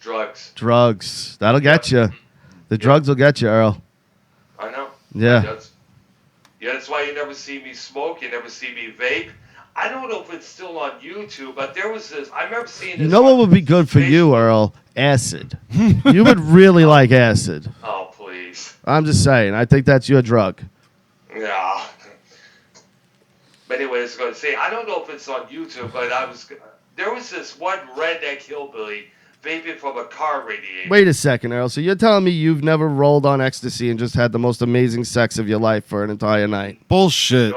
Drugs. Drugs. That'll get you. The drugs will get you, Earl. I know. Yeah. That's why you never see me smoke. You never see me vape. I don't know if it's still on YouTube, but there was this. I remember seeing this. You know what would be good for you, Earl? Acid. You would really like acid. Oh, please. I'm just saying. I think that's your drug. Yeah. But anyway, I was going to say, I don't know if it's on YouTube, but there was this one redneck hillbilly vaping from a car radiator. Wait a second, Earl. So you're telling me you've never rolled on ecstasy and just had the most amazing sex of your life for an entire night? Bullshit.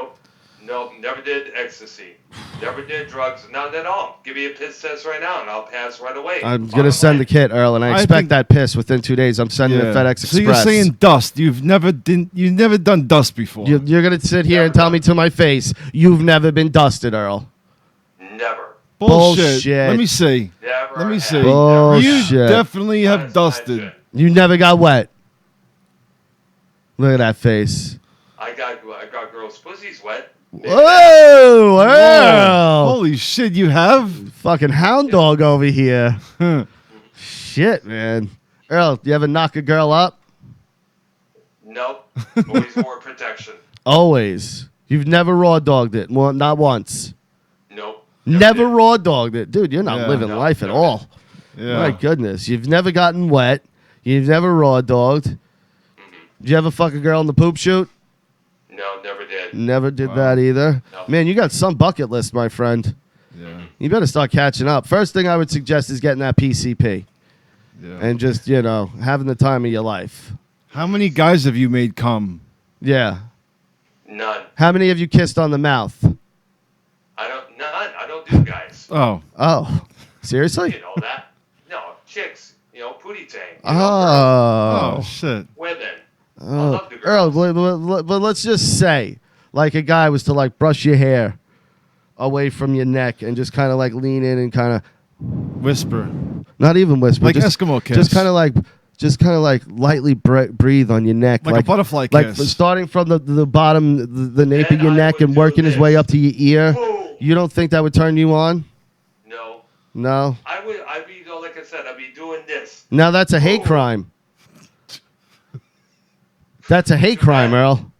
Nope, never did ecstasy. Never did drugs, none at all. Give me a piss test right now, and I'll pass right away. I'm going to send the kit, Earl, and I expect that piss within 2 days. I'm sending it FedEx Express. So you're saying dust. You've never done dust before. You're going to sit here and tell me to my face, you've never been dusted, Earl. Never. Bullshit. Let me see. Never. Let me see. Bullshit. You definitely have dusted. You never got wet. Look at that face. I got girls' pussies wet. Whoa, Earl. Holy shit, you have? Fucking hound dog over here. Shit, man. Earl, you ever knock a girl up? Nope. Always wore protection. Always. You've never raw dogged it. Well, not once. Nope. Never raw dogged it. Dude, you're not living life at all. Yeah. My goodness. You've never gotten wet. You've never raw dogged. Did you ever fuck a girl in the poop shoot? No, never did. Never did that either. No. Man, you got some bucket list, my friend. Yeah. You better start catching up. First thing I would suggest is getting that PCP. Yeah. And just, having the time of your life. How many guys have you made come? Yeah. None. How many have you kissed on the mouth? None. I don't do guys. Oh. Seriously? You know that? No, chicks. Pootie tang. Oh. Oh, shit. Women. I Oh. love the Earl, girls. but let's just say, like a guy was to brush your hair away from your neck and just kind of lean in and kind of, Whisper. not even whisper, Like just, Eskimo kiss. just kind of lightly breathe on your neck, Like a butterfly like kiss. starting from the bottom, the nape of Then your I neck, would and do working his this. way up to your ear. Boom. You don't think that would turn you on? No. No. I'd be, like I said, I'd be doing this. Now that's a hate Oh. crime. That's a hate crime, Earl.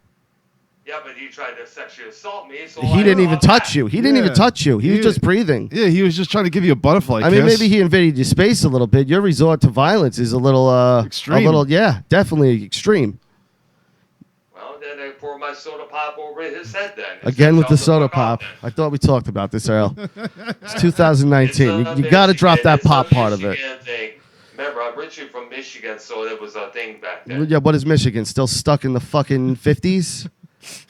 Yeah, but he tried to sexually assault me, so He didn't even touch you. He didn't even touch you. He was just breathing. Yeah, he was just trying to give you a butterfly kiss. I mean, maybe he invaded your space a little bit. Your resort to violence is a little Extreme. Definitely extreme. Well, then I pour my soda pop over his head then. Again with the Tell him soda to fuck off pop. then. I thought we talked about this, Earl. It's 2019. It's a You got to drop that Michigan- pop it's a part of it. Michigan thing. Remember, I'm originally from Michigan, so it was a thing back then. Yeah, what is Michigan? Still stuck in the fucking 50s?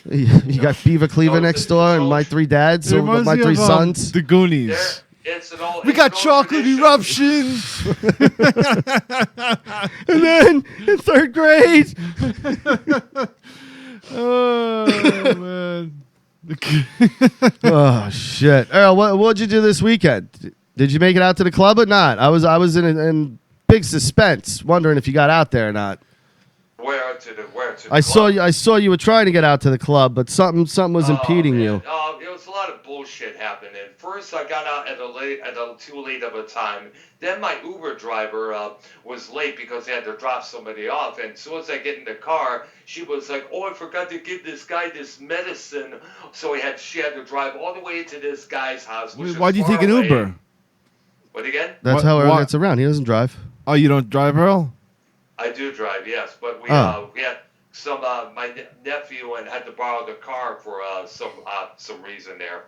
You got Beaver Cleaver No, next it's door and no. my three dads, It or reminds my me three of, sons. The Goonies. It's an old. We it's got an old chocolate tradition. eruption. And then in third grade, Oh man. oh shit, Earl, what'd you do this weekend? Did you make it out to the club or not? I was in big suspense, wondering if you got out there or not. Where to the I club? saw you were trying to get out to the club, but something was impeding you. There was a lot of bullshit happening. first I got out at a too late of a time. Then my Uber driver was late because they had to drop somebody off. And as soon as I get in the car, she was like, "Oh, I forgot to give this guy this medicine." So she had to drive all the way to this guy's house. Why'd you take an Uber? What again? That's how Earl gets around. He doesn't drive. Oh, you don't drive, Earl? I do drive, yes, but we had some my nephew and had to borrow the car for some reason there.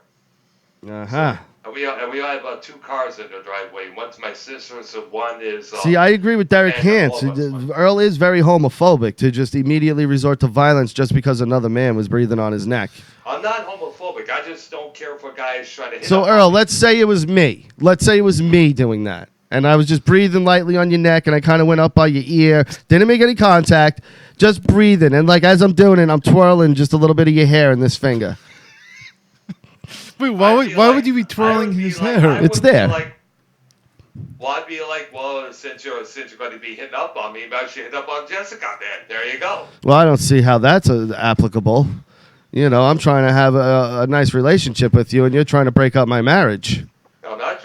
Uh-huh. And we have 2 cars in the driveway. One's my sister's, and one is. See, I agree with Derek Hance. Earl is very homophobic to just immediately resort to violence just because another man was breathing on his neck. I'm not homophobic. I just don't care for guys trying to hit. So, Earl, let's say it was me. Let's say it was me doing that. And I was just breathing lightly on your neck, and I kind of went up by your ear. Didn't make any contact. Just breathing. And, like, as I'm doing it, I'm twirling just a little bit of your hair in this finger. Wait, why would you be twirling his hair? It's there. I'd be like, well, since you're going to be hitting up on me, maybe I should hit up on Jessica then. There you go. Well, I don't see how that's applicable. You know, I'm trying to have a nice relationship with you, and you're trying to break up my marriage. I'm not.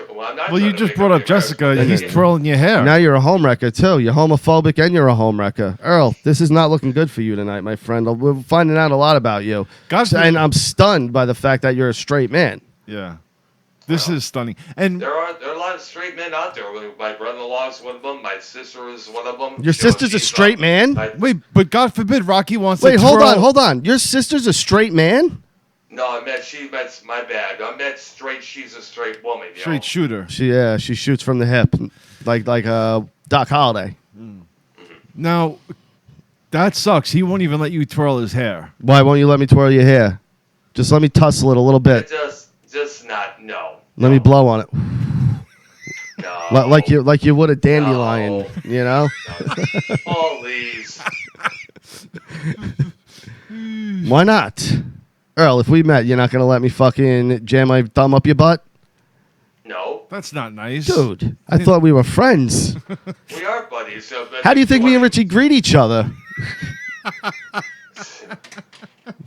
Well, you just brought up Jessica. He's twirling your hair. Now you're a homewrecker, too. You're homophobic and you're a homewrecker. Earl, this is not looking good for you tonight, my friend. We're finding out a lot about you. And I'm stunned by the fact that you're a straight man. Yeah. This is stunning. And there are a lot of straight men out there. My brother-in-law is one of them. My sister is one of them. Your sister's a straight man? Wait, but God forbid Rocky wants to twirl. Wait, hold on. Your sister's a straight man? No, that's my bad. I meant straight. She's a straight woman. Straight shooter. She shoots from the hip, like Doc Holliday. Now, that sucks. He won't even let you twirl his hair. Why won't you let me twirl your hair? Just let me tussle it a little bit. Just not. No. Let me blow on it. No. Like you would a dandelion, you know? No. Please. Why not? Earl, if we met, you're not going to let me fucking jam my thumb up your butt? No. That's not nice. Dude, I thought we were friends. We are buddies. How do you think me and Richie greet each other?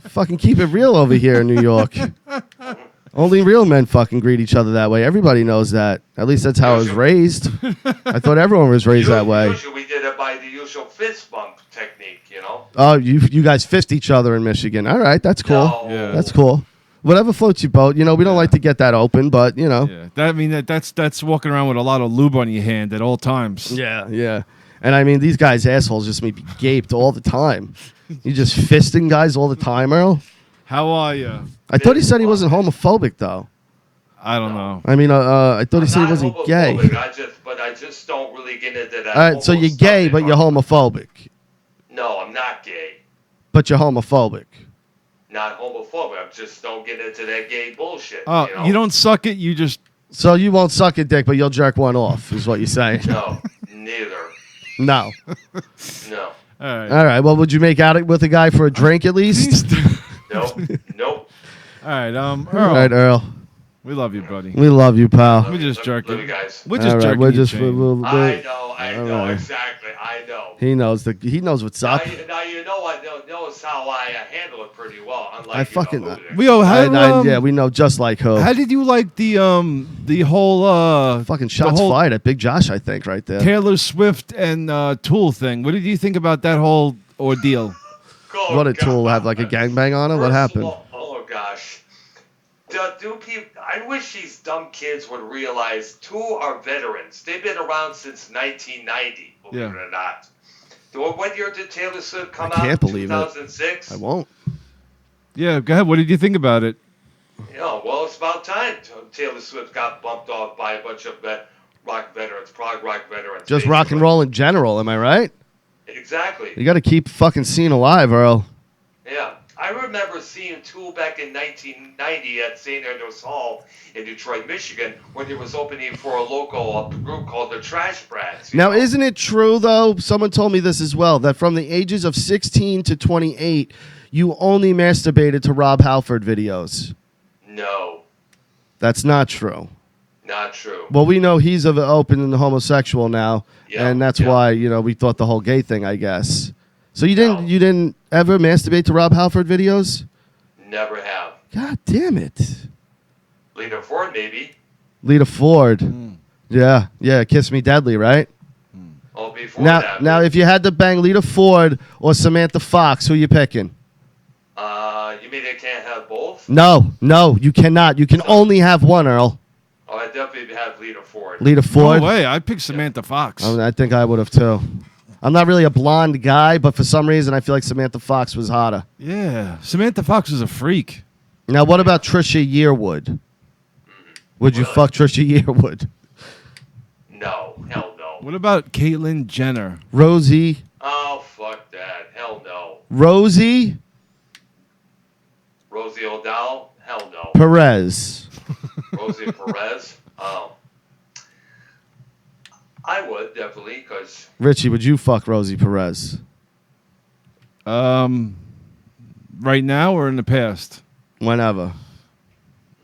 Fucking keep it real over here in New York. Only real men fucking greet each other that way. Everybody knows that. At least that's how I was raised. I thought everyone was raised that way. Usually we did it by the usual fist bump technique, you know? Oh, you guys fist each other in Michigan. All right, that's cool. No. Yeah. That's cool. Whatever floats your boat. You know, we don't like to get that open, but, you know. Yeah. That's walking around with a lot of lube on your hand at all times. Yeah. And, I mean, these guys' assholes just may be gaped all the time. You just fisting guys all the time, Earl? How are you? I thought he said he wasn't homophobic, though. I don't know. I mean, I thought he said he wasn't gay. I just don't really get into that. All right, so you're gay, but you're homophobic. No, I'm not gay. But you're homophobic. Not homophobic. I just don't get into that gay bullshit. Oh, you don't suck it. You just. So you won't suck a dick, but you'll jerk one off, is what you're saying. No, neither. No. No. All right. Well, would you make out with a guy for a drink at least? Nope. All right, Earl. All right, Earl. We love you, buddy. We love you, pal. We're just jerking. Love you guys. We're just All right, jerking. we're just. I know exactly. I know. He knows what's up. Now you know knows how I handle it pretty well. Unlike I fucking. We know just like who. How did you like the whole fucking shots fired at Big Josh? I think right there. Taylor Swift and Tool thing. What did you think about that whole ordeal? Oh, what did Tool have, like a gangbang on it? What happened? Oh gosh. I wish these dumb kids would realize Tool are veterans. They've been around since 1990, believe it or not. What year did Taylor Swift come out? I can't believe 2006? I won't. Yeah, go ahead. What did you think about it? Yeah, well, it's about time Taylor Swift got bumped off by a bunch of rock veterans, prog rock veterans. Just basically. rock and roll in general, am I right? Exactly. You got to keep fucking scene alive, Earl. Yeah. I remember seeing Tool back in 1990 at St. Andrews Hall in Detroit, Michigan, when it was opening for a local group called the Trash Brats. Now, isn't it true, though, someone told me this as well, that from the ages of 16 to 28, you only masturbated to Rob Halford videos? No. That's not true. Not true. Well, we know he's open and homosexual now, and that's why, we thought the whole gay thing, I guess. So you didn't ever masturbate to Rob Halford videos? Never have. God damn it. Lita Ford, maybe. Lita Ford. Yeah. Kiss Me Deadly, right? Oh, before Now, that. now, if you had to bang Lita Ford or Samantha Fox, who you picking? You mean they can't have both? No, you cannot. You can only have one, Earl. Oh, I definitely have Lita Ford. Lita Ford. No way. I picked Samantha Fox. I think I would have too. I'm not really a blonde guy, but for some reason I feel like Samantha Fox was hotter. Yeah. Samantha Fox is a freak. Now, what about Trisha Yearwood? Would you Really? fuck Trisha Yearwood? No, hell no. What about Caitlyn Jenner? Rosie. Oh, fuck that. Hell no. Rosie Rosie O'Donnell? Hell no. Perez. Rosie Perez? Oh. I would, definitely, because Richie, would you fuck Rosie Perez? Right now or in the past? Whenever.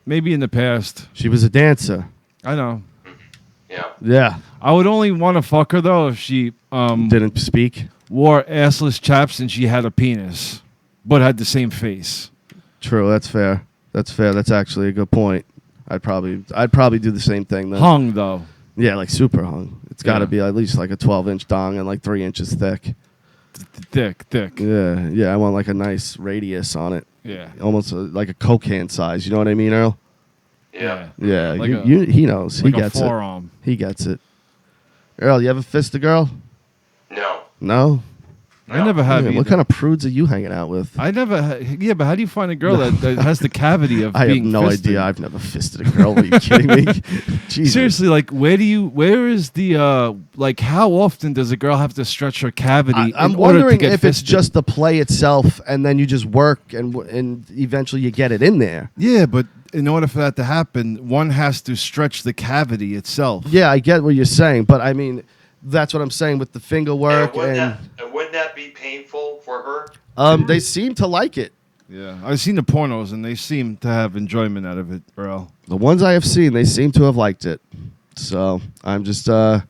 Maybe in the past. She was a dancer. I know. yeah. Yeah. I would only want to fuck her though if she Didn't speak. wore assless chaps and she had a penis, but had the same face. True. That's fair. That's actually a good point. I'd probably do the same thing then. Hung though. Yeah, like super hung. It's got to Yeah. be at least like a 12-inch dong and like 3 inches thick. Thick. Yeah. I want like a nice radius on it, Yeah. almost like a Coke can size. You know what I mean, Earl? Yeah. Yeah. Like he knows. Like He a gets it. forearm. He gets it. Earl, you ever fist a girl? No. No. I never have. Man, what either. kind of prudes are you hanging out with? I never. Yeah, but how do you find a girl that has the cavity of I have being no fisted? idea. I've never fisted a girl. Are you kidding me? Jesus. Seriously, like, where is the, like, how often does a girl have to stretch her cavity I'm in order to wondering get if it's fisted? just the play itself, and then you just work, and eventually you get it in there. Yeah, but in order for that to happen, one has to stretch the cavity itself. Yeah, I get what you're saying, but I mean, that's what I'm saying with the finger work, And wouldn't that be painful for her? they seem to like it. Yeah, I've seen the pornos, and they seem to have enjoyment out of it, Earl. The ones I have seen, they seem to have liked it. So I'm just gonna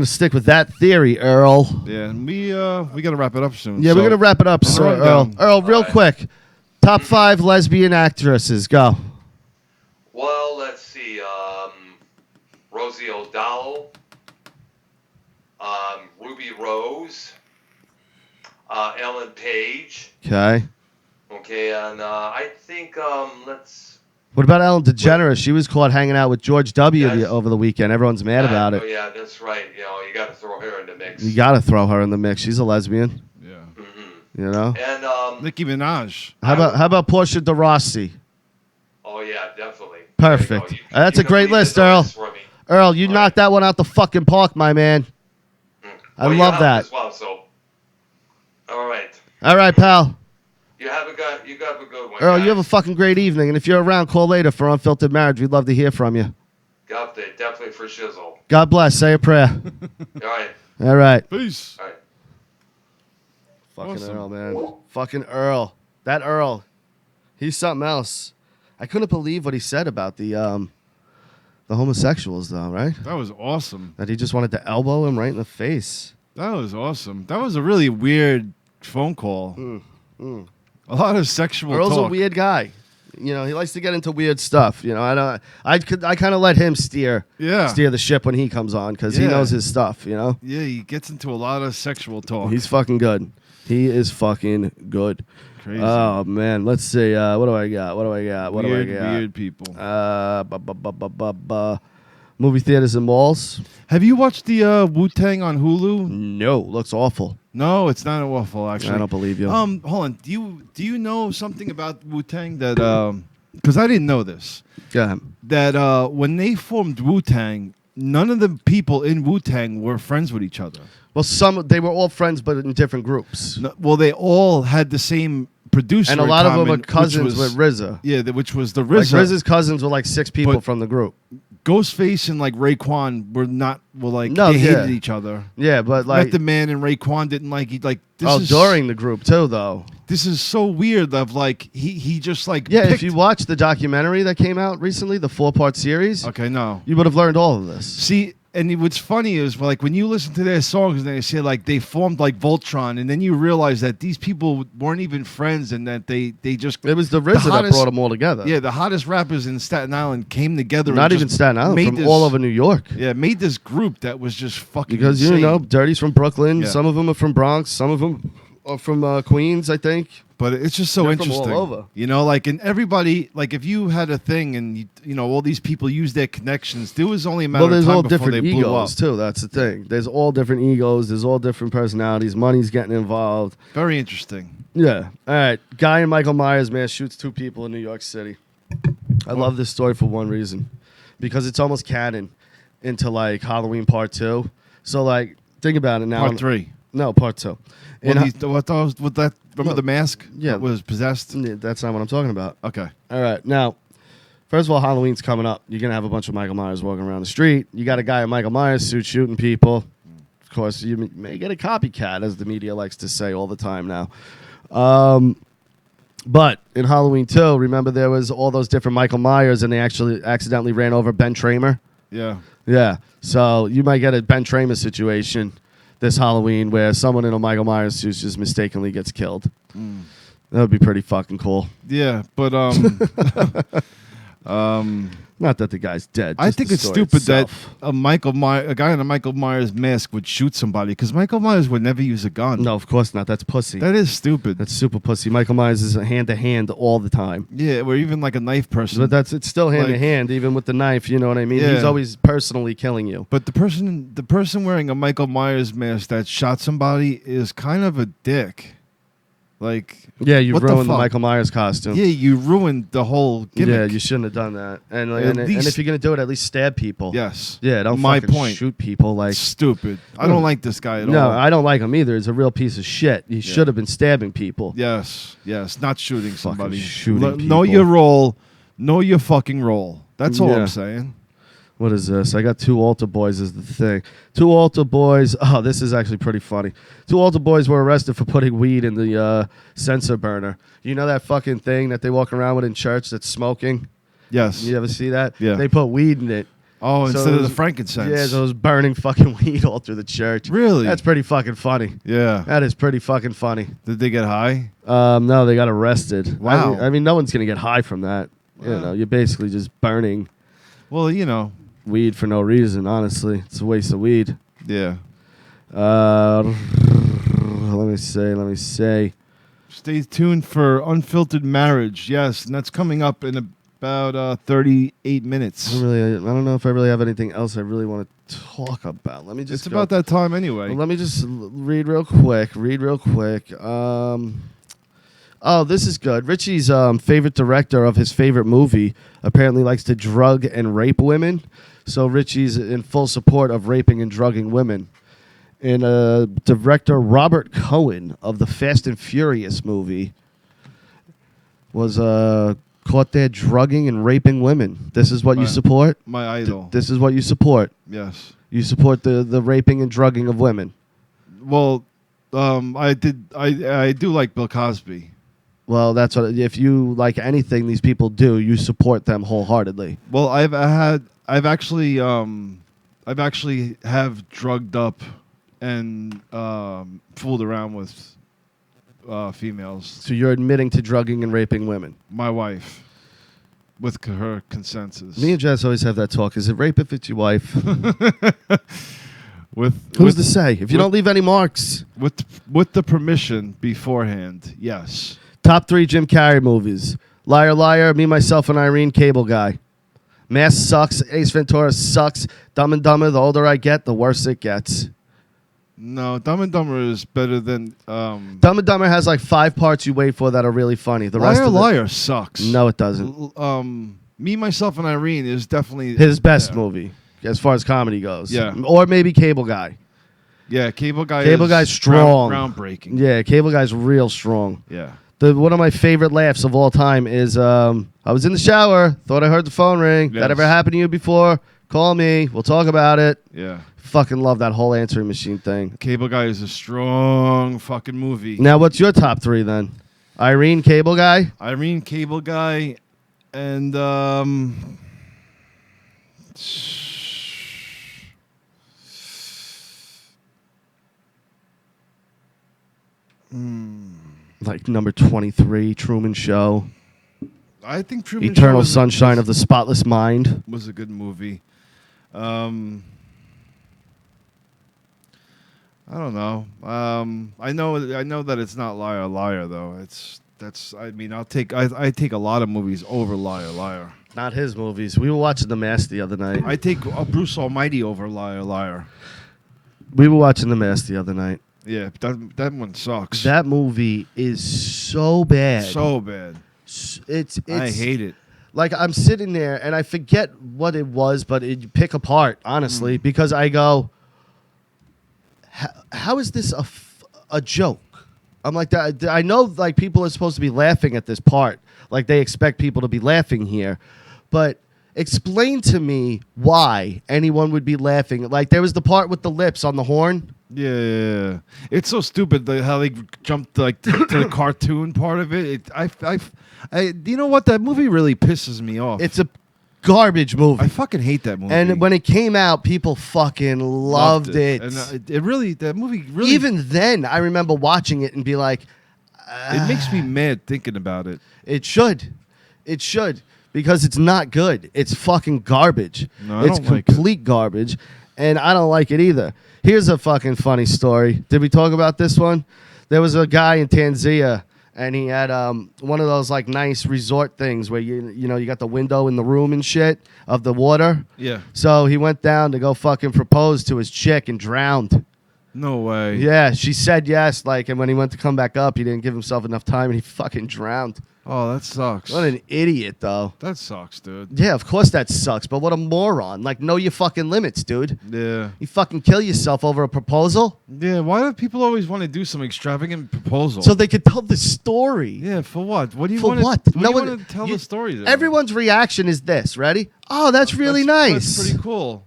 stick with that theory, Earl. Yeah, and we got to wrap it up soon. Yeah, so we're gonna wrap it up, sir. run Earl. down. Earl, real right. quick, top 5 lesbian actresses. Go. Well, let's see. Rosie O'Donnell, Ruby Rose, Ellen Page. Okay. Okay, and I think let's. What about Ellen DeGeneres? She was caught hanging out with George W. Yes. over the weekend. Everyone's mad about Oh it. yeah, that's right. You know, you got to throw her in the mix. You got to throw her in the mix. She's a lesbian, Yeah, you know? And Nicki Minaj. How about Portia de Rossi? oh yeah, definitely. Perfect. There you go. That's a great completed list, the Earl. list for me. Earl, you All knocked that one out the fucking park, my man. I Well, you love have that. As well, so. All right. All right, pal. You have a good one. Earl, guys. you have a fucking great evening. And if you're around, call later for Unfiltered Marriage. We'd love to hear from you. Got it. Definitely for shizzle. God bless. Say a prayer. All right. All right. Peace. All right. Fucking Awesome. Earl, man. Fucking Earl. That Earl. He's something else. I couldn't believe what he said about the homosexuals, though, right? That was awesome. That he just wanted to elbow him right in the face. That was awesome. That was a really weird phone call. A lot of sexual Earl's talk. a weird guy. You know, he likes to get into weird stuff. You know, I kind of let him steer the ship when he comes on because he Yeah. knows his stuff. You know, Yeah, he gets into a lot of sexual talk. he's fucking good. He is fucking good. crazy. Oh man, let's see. What do I got? Weird people. Movie theaters and malls. Have you watched the Wu-Tang on Hulu? No, looks awful. No, it's not awful actually. I don't believe you. Hold on. Do you know something about Wu-Tang that because I didn't know this, Go ahead. that when they formed Wu-Tang, none of the people in Wu-Tang were friends with each other. Well, they were all friends, but in different groups, No, well, they all had the same producer, and a in lot of them common, are cousins which was, with RZA. Yeah, which was the Like RZA. RZA's cousins were like 6 people But- from the group. Ghostface and like Raekwon were like No, they hated yeah. each other. Yeah, but like Method Man and Raekwon didn't like this. during the group too, though. This is so weird. Of like he just like Yeah, if picked- you watch the documentary that came out recently, the 4-part series, okay, no. you would have learned all of this. See, and what's funny is like when you listen to their songs and they say like they formed like Voltron, and then you realize that these people weren't even friends, and that they just It was the RZA that hottest- brought them all together. yeah, the hottest rappers in Staten Island came together. Not and even just Staten Island, made from this- all over New York. Yeah, made this group that was just fucking Because insane. you know, Dirty's from Brooklyn. Yeah. Some of them are from Bronx. Some of them are from Queens, I think. But it's just so They're from all interesting. over. You know, like, and everybody, like, if you had a thing and, you know, all these people use their connections, there was only a matter Well, there's of time all before different they blew up. egos too. That's the thing. There's all different egos. There's all different personalities. Money's getting involved. Very interesting. Yeah. All right. Guy in Michael Myers mask shoots 2 people in New York City. I love this story for one reason, because it's almost canon into like Halloween Part 2. So like, think about it now. Part 3. No, Part 2. In What that? Remember No. the mask? Yeah. that was possessed. That's not what I'm talking about. Okay. All right. Now, first of all, Halloween's coming up. You're going to have a bunch of Michael Myers walking around the street. You got a guy in Michael Myers suit shooting people. Of course, you may get a copycat, as the media likes to say all the time now. But in Halloween 2, remember there was all those different Michael Myers, and they actually accidentally ran over Ben Tramer? Yeah. Yeah. So you might get a Ben Tramer situation this Halloween where someone in a Michael Myers suit just mistakenly gets killed. That would be pretty fucking cool. Yeah, but Not that the guy's dead. I just think the it's story stupid itself. that a guy in a Michael Myers mask would shoot somebody, because Michael Myers would never use a gun. No, of course not. That's pussy. That is stupid. That's super pussy. Michael Myers is hand to hand all the time. Yeah, or even like a knife person. But it's still hand to Like- hand, even with the knife. You know what I mean? Yeah. He's always personally killing you. But the person wearing a Michael Myers mask that shot somebody is kind of a dick. Like, Yeah, you what the ruined the fuck? Michael Myers costume. yeah, you ruined the whole gimmick. Yeah, you shouldn't have done that. And At and least- if you're gonna do it, at least stab people. Yes. Yeah, don't My fucking point. shoot people like. Stupid. I don't like this guy at No, all. I don't like him either. He's a real piece of shit. He should have been stabbing people. Yes, not shooting somebody. shooting Know people. your role. Know your fucking role. That's all Yeah. I'm saying. What is this? I got 2 altar boys is the thing. 2 altar boys. Oh, this is actually pretty funny. 2 altar boys were arrested for putting weed in the sensor burner. You know that fucking thing that they walk around with in church that's smoking? Yes. You ever see that? Yeah. They put weed in it. Oh, So instead it of was- the frankincense. Yeah, so it was burning fucking weed all through the church. Really? That's pretty fucking funny. Yeah. That is pretty fucking funny. Did they get high? No, they got arrested. Wow. I mean, no one's going to get high from that. You Wow. know, you're basically just burning Well, you know. weed for no reason, honestly. It's a waste of weed. Yeah. Let me say. Stay tuned for Unfiltered Marriage. Yes, and that's coming up in about 38 minutes. I don't know if I really have anything else I really want to talk about. Let me just It's about that time anyway. Well, let me just read real quick. Oh, this is good. Richie's favorite director of his favorite movie apparently likes to drug and rape women. So Richie's in full support of raping and drugging women. And director Robert Cohen of the Fast and Furious movie was caught there drugging and raping women. This is what you Right. support? My idol. This is what you support. Yes. You support the raping and drugging of women. Well, I do like Bill Cosby. Well, that's what. If you like anything these people do, you support them wholeheartedly. Well, I've actually have drugged up and fooled around with females. So you're admitting to drugging and raping women. My wife, with her consensus. Me and Jess always have that talk. Is it rape if it's your wife? Who's Who's to say? If you don't leave any marks. with the permission beforehand? Yes. Top 3 Jim Carrey movies: Liar, Liar, Me, Myself, and Irene, Cable Guy. Mask sucks. Ace Ventura sucks. Dumb and Dumber. The older I get, the worse it gets. No, Dumb and Dumber is better than Dumb and Dumber has like 5 parts you wait for that are really funny. The rest Liar of it, Liar sucks. No, it doesn't. Me, Myself, and Irene is definitely His best yeah. movie as far as comedy goes. Yeah. Or maybe Cable Guy. Yeah, Cable Guy. Cable is Guy's strong. groundbreaking. Yeah, Cable Guy's real strong. Yeah. One of my favorite laughs of all time is I was in the shower, thought I heard the phone ring. Yes. That ever happened to you before? Call me. We'll talk about it. Yeah. Fucking love that whole answering machine thing. Cable Guy is a strong fucking movie. Now, what's your top 3 then? Irene, Cable Guy? Irene, Cable Guy, and Like number 23, Truman Show. I think Truman Show Eternal was Sunshine of the Spotless Mind. was a good movie. I don't know. I know that it's not Liar Liar though. I mean, I take a lot of movies over Liar Liar. Not his movies. We were watching The Mask the other night. I take Bruce Almighty over Liar Liar. We were watching The Mask the other night. Yeah, that one sucks. That movie is so bad. So bad. It's I hate it. Like, I'm sitting there and I forget what it was, but it pick apart, honestly, because I go, how is this a joke? I'm like, I know, like, people are supposed to be laughing at this part. Like, they expect people to be laughing here. But explain to me why anyone would be laughing. Like, there was the part with the lips on the horn. Yeah. It's so stupid how they jumped like to the cartoon part of it. You know what? That movie really pisses me off. It's a garbage movie. I fucking hate that movie. And when it came out, people fucking loved it. And that movie really. Even then, I remember watching it and be like, it makes me mad thinking about it. It should. Because it's not good. It's fucking garbage. No, I it's don't like it. complete garbage. And I don't like it either. Here's a fucking funny story. Did we talk about this one? There was a guy in Tanzania, and he had one of those like nice resort things where you got the window in the room and shit of the water. Yeah. So he went down to go fucking propose to his chick and drowned. No way. Yeah, she said yes, and when he went to come back up, he didn't give himself enough time, and he fucking drowned. Oh, that sucks. What an idiot, though. That sucks, dude. Yeah, of course that sucks, but what a moron. Like, know your fucking limits, dude. Yeah. You fucking kill yourself over a proposal? Yeah, why do people always want to do some extravagant proposal? So they could tell the story. Yeah, for what? What do you For want what? to No want one- to tell you- the story then? Everyone's reaction is this. Ready? Oh, that's really nice. That's pretty cool.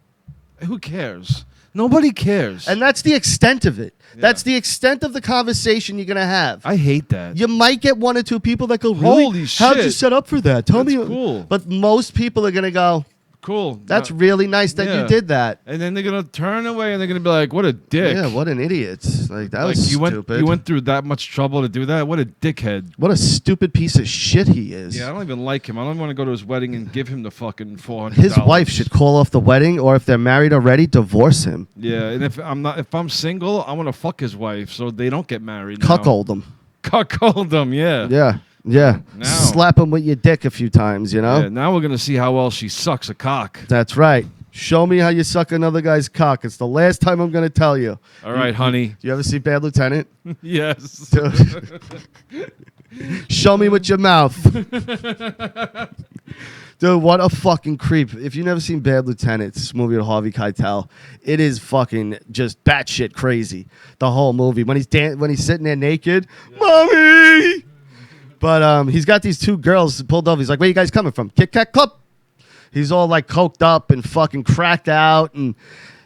Who cares? Nobody cares. And that's the extent of it. Yeah. That's the extent of the conversation you're going to have. I hate that. You might get one or two people that go, really? Holy How'd you shit. set up for that? Tell That's me. cool. But most people are going to go, Cool. that's No- really nice that Yeah. you did that. And then they're gonna turn away and they're gonna be like, "What a dick!" Yeah, what an idiot. Like, that Like was you stupid. went through that much trouble to do that. What a dickhead! What a stupid piece of shit he is. Yeah, I don't even like him. I don't want to go to his wedding and give him the fucking $400. His wife should call off the wedding, or if they're married already, divorce him. Yeah, and if I'm single, I want to fuck his wife so they don't get married. Cuckold him. Cuckold him. Yeah. Yeah. Now. Slap him with your dick a few times, you know? Yeah, now we're gonna see how well she sucks a cock. That's right. Show me how you suck another guy's cock. It's the last time I'm going to tell you. All right, honey. You ever see Bad Lieutenant? Yes. Show me with your mouth. Dude, what a fucking creep. If you've never seen Bad Lieutenant, it's this movie with Harvey Keitel. It is fucking just batshit crazy. The whole movie. When he's sitting there naked, Mommy! But he's got these two girls pulled over. He's like, where you guys coming from? Kit Kat Club? He's all like coked up and fucking cracked out. And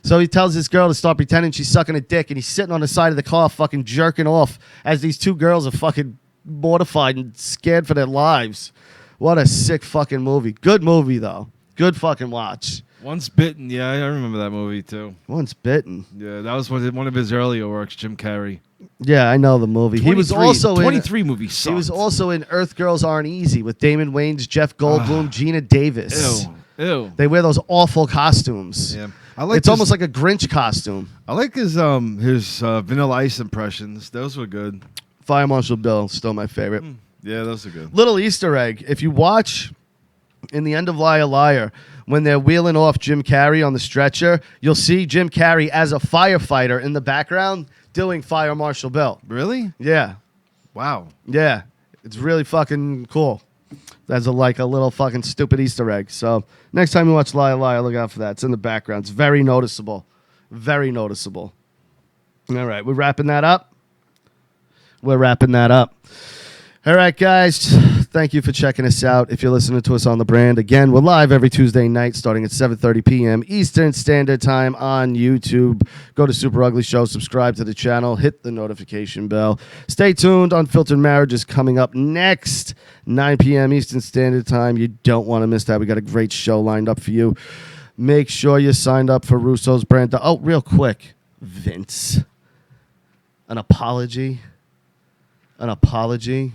so he tells this girl to stop pretending she's sucking a dick. And he's sitting on the side of the car fucking jerking off as these two girls are fucking mortified and scared for their lives. What a sick fucking movie. Good movie, though. Good fucking watch. Once Bitten. Yeah, I remember that movie too. Once Bitten. Yeah, that was one of his earlier works. Jim Carrey. Yeah, I know the movie. He was also 23 movies. He was also in Earth Girls Aren't Easy with Damon Wayans, Jeff Goldblum, Gina Davis. Ew. They wear those awful costumes. Yeah. It's almost like a Grinch costume. I like his Vanilla Ice impressions. Those were good. Fire Marshal Bill, still my favorite. Yeah, those are good. Little Easter egg. If you watch in the end of Liar Liar, when they're wheeling off Jim Carrey on the stretcher, you'll see Jim Carrey as a firefighter in the background doing Fire Marshal Bill. Really? Yeah. Wow. Yeah. It's really fucking cool. That's a little fucking stupid Easter egg. So next time you watch Liar Liar, look out for that. It's in the background. It's very noticeable. Very noticeable. All right. We're wrapping that up. All right, guys. Thank you for checking us out. If you're listening to us on the brand, again, we're live every Tuesday night starting at 7:30 p.m. Eastern Standard Time on YouTube. Go to Super Ugly Show, subscribe to the channel, hit the notification bell. Stay tuned. Unfiltered Marriage is coming up next, 9 p.m. Eastern Standard Time. You don't want to miss that. We got a great show lined up for you. Make sure you signed up for Russo's brand. Oh, real quick, Vince, an apology. An apology?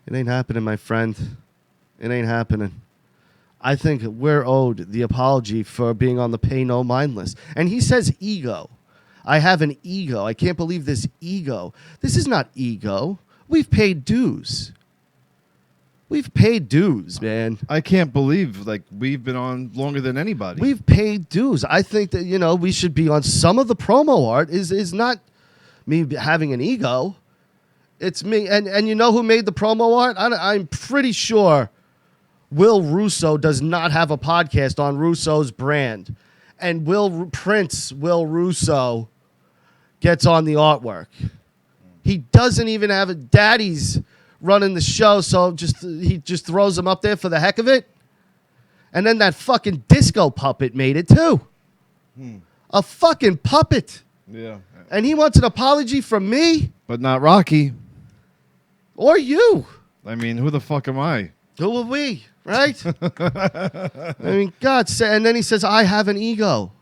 It ain't happening, my friend. It ain't happening. I think we're owed the apology for being on the pay no mind list. And he says ego. I have an ego. I can't believe this ego. This is not ego. We've paid dues. We've paid dues, man. I can't believe like we've been on longer than anybody. We've paid dues. I think that, you know, we should be on some of the promo art is not me having an ego. It's me. And you know who made the promo art? I'm pretty sure Will Russo does not have a podcast on Russo's brand. And Prince Will Russo gets on the artwork. He doesn't even have a daddy's running the show, so he just throws him up there for the heck of it. And then that fucking disco puppet made it too. A fucking puppet. Yeah. And he wants an apology from me But not Rocky. or you. I mean, who the fuck am I? Who are we, right? I mean, God say, and then he says, "I have an ego."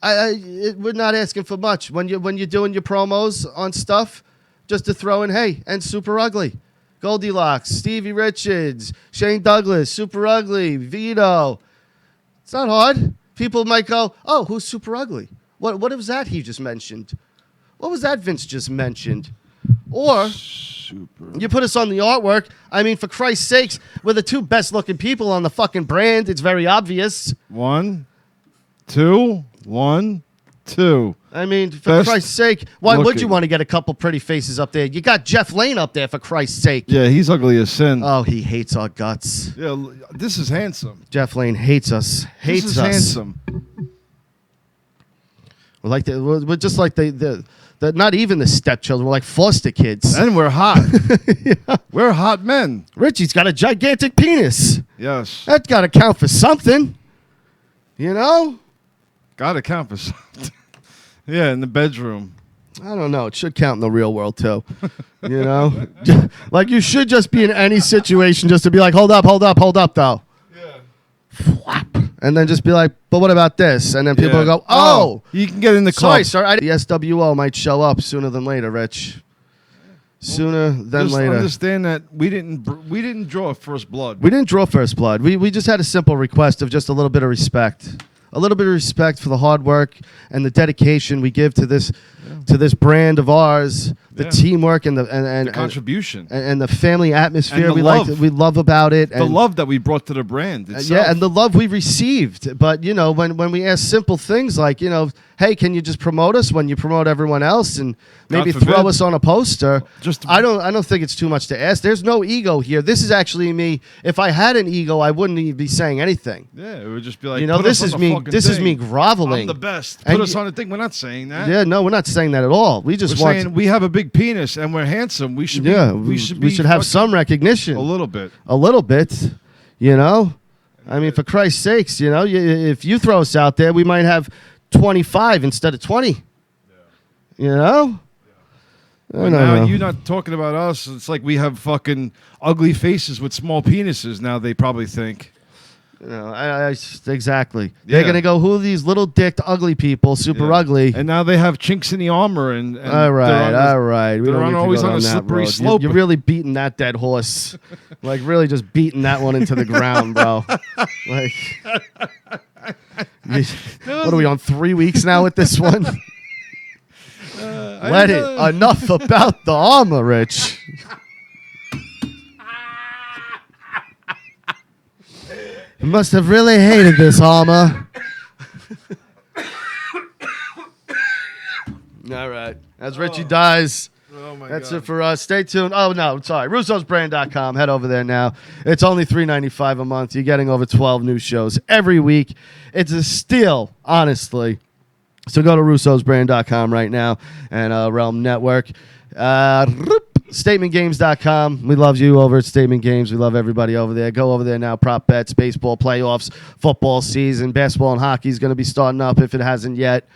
We're not asking for much when you're doing your promos on stuff, just to throw in, hey, and Super Ugly, Goldilocks, Stevie Richards, Shane Douglas, Super Ugly, Vito. It's not hard. People might go, "Oh, who's Super Ugly? What was that he just mentioned? What was that Vince just mentioned?" Or you put us on the artwork. I mean, for Christ's sakes, we're the two best looking people on the fucking brand. It's very obvious. 1, 2, 1, 2. I mean, for Best Christ's sake, why would looking. you want to get a couple pretty faces up there? You got Jeff Lane up there, for Christ's sake. Yeah, he's ugly as sin. Oh, he hates our guts. Yeah, this is handsome. Jeff Lane hates us. Hates This is us. handsome. We're just like the not even the stepchildren. We're like foster kids. And we're hot. We're hot men. Richie's got a gigantic penis. Yes. That's got to count for something. You know? Gotta count for something. Yeah, in the bedroom. I don't know. It should count in the real world, too. You know? Like, you should just be in any situation just to be like, hold up, though. Yeah. Flap. And then just be like, but what about this? And then people will go, oh. You can get in the Sorry, club. sir. The SWO might show up sooner than later, Rich. Sooner than Just later. understand that we didn't draw first blood. We didn't draw first blood. We just had a simple request of just a little bit of respect. A little bit of respect for the hard work and the dedication we give to this brand of ours, the teamwork and the contribution and the family atmosphere And the love. we love about it. the love that we brought to the brand itself. Yeah, and the love we received. But, you know, when we ask simple things like, you know, hey, can you just promote us when you promote everyone else and maybe God forbid. throw us on a poster? Just- I don't think it's too much to ask. There's no ego here. This is actually me. If I had an ego, I wouldn't even be saying anything. Yeah, it would just be like, You know, put this us is on the me. fucking This is thing. me groveling. I'm the best. And Put us you- on the thing. We're not saying that. Yeah, no, we're not saying that at all. We just We're want. saying we have a big penis and we're handsome. We should. Yeah, we should. we be should have fucking- some recognition. a little bit. A little bit, you know. I mean, for Christ's sakes, you know, if you throw us out there, we might have 25 instead of 20. You know. I But don't now know. you're not talking about us. It's like we have fucking ugly faces with small penises. Now they probably think. You know, exactly. Yeah. They're gonna go, who are these little dicked ugly people? Super Yeah. ugly. And now they have chinks in the armor. And All right, all right. We they're don't need to always go on a down that slippery road. slope. You're really beating that dead horse, like really just beating that one into the ground, bro. Like, what are we on 3 weeks now with this one? Let it. Enough about the armor, Rich. You must have really hated this armor. All right. As Richie dies, Oh my that's God. it for us. Stay tuned. Oh, no, sorry. Russo'sBrand.com. Head over there now. It's only $3.95 a month. You're getting over 12 new shows every week. It's a steal, honestly. So go to Russo'sBrand.com right now and Realm Network. StatementGames.com. We love you over at Statement Games. We love everybody over there. Go over there now. Prop bets, baseball playoffs, football season, basketball and hockey is going to be starting up if it hasn't yet.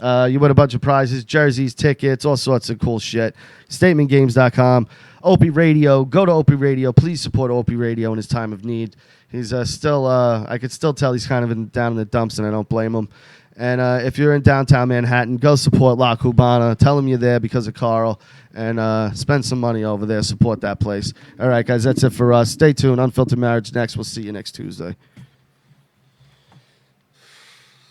You win a bunch of prizes, jerseys, tickets, all sorts of cool shit. StatementGames.com. Opie Radio. Go to Opie Radio. Please support Opie Radio in his time of need. He's still, I could still tell he's kind of down in the dumps, and I don't blame him. And if you're in downtown Manhattan, go support La Cubana. Tell them you're there because of Carl. And spend some money over there. Support that place. All right, guys, that's it for us. Stay tuned. Unfiltered Marriage next. We'll see you next Tuesday.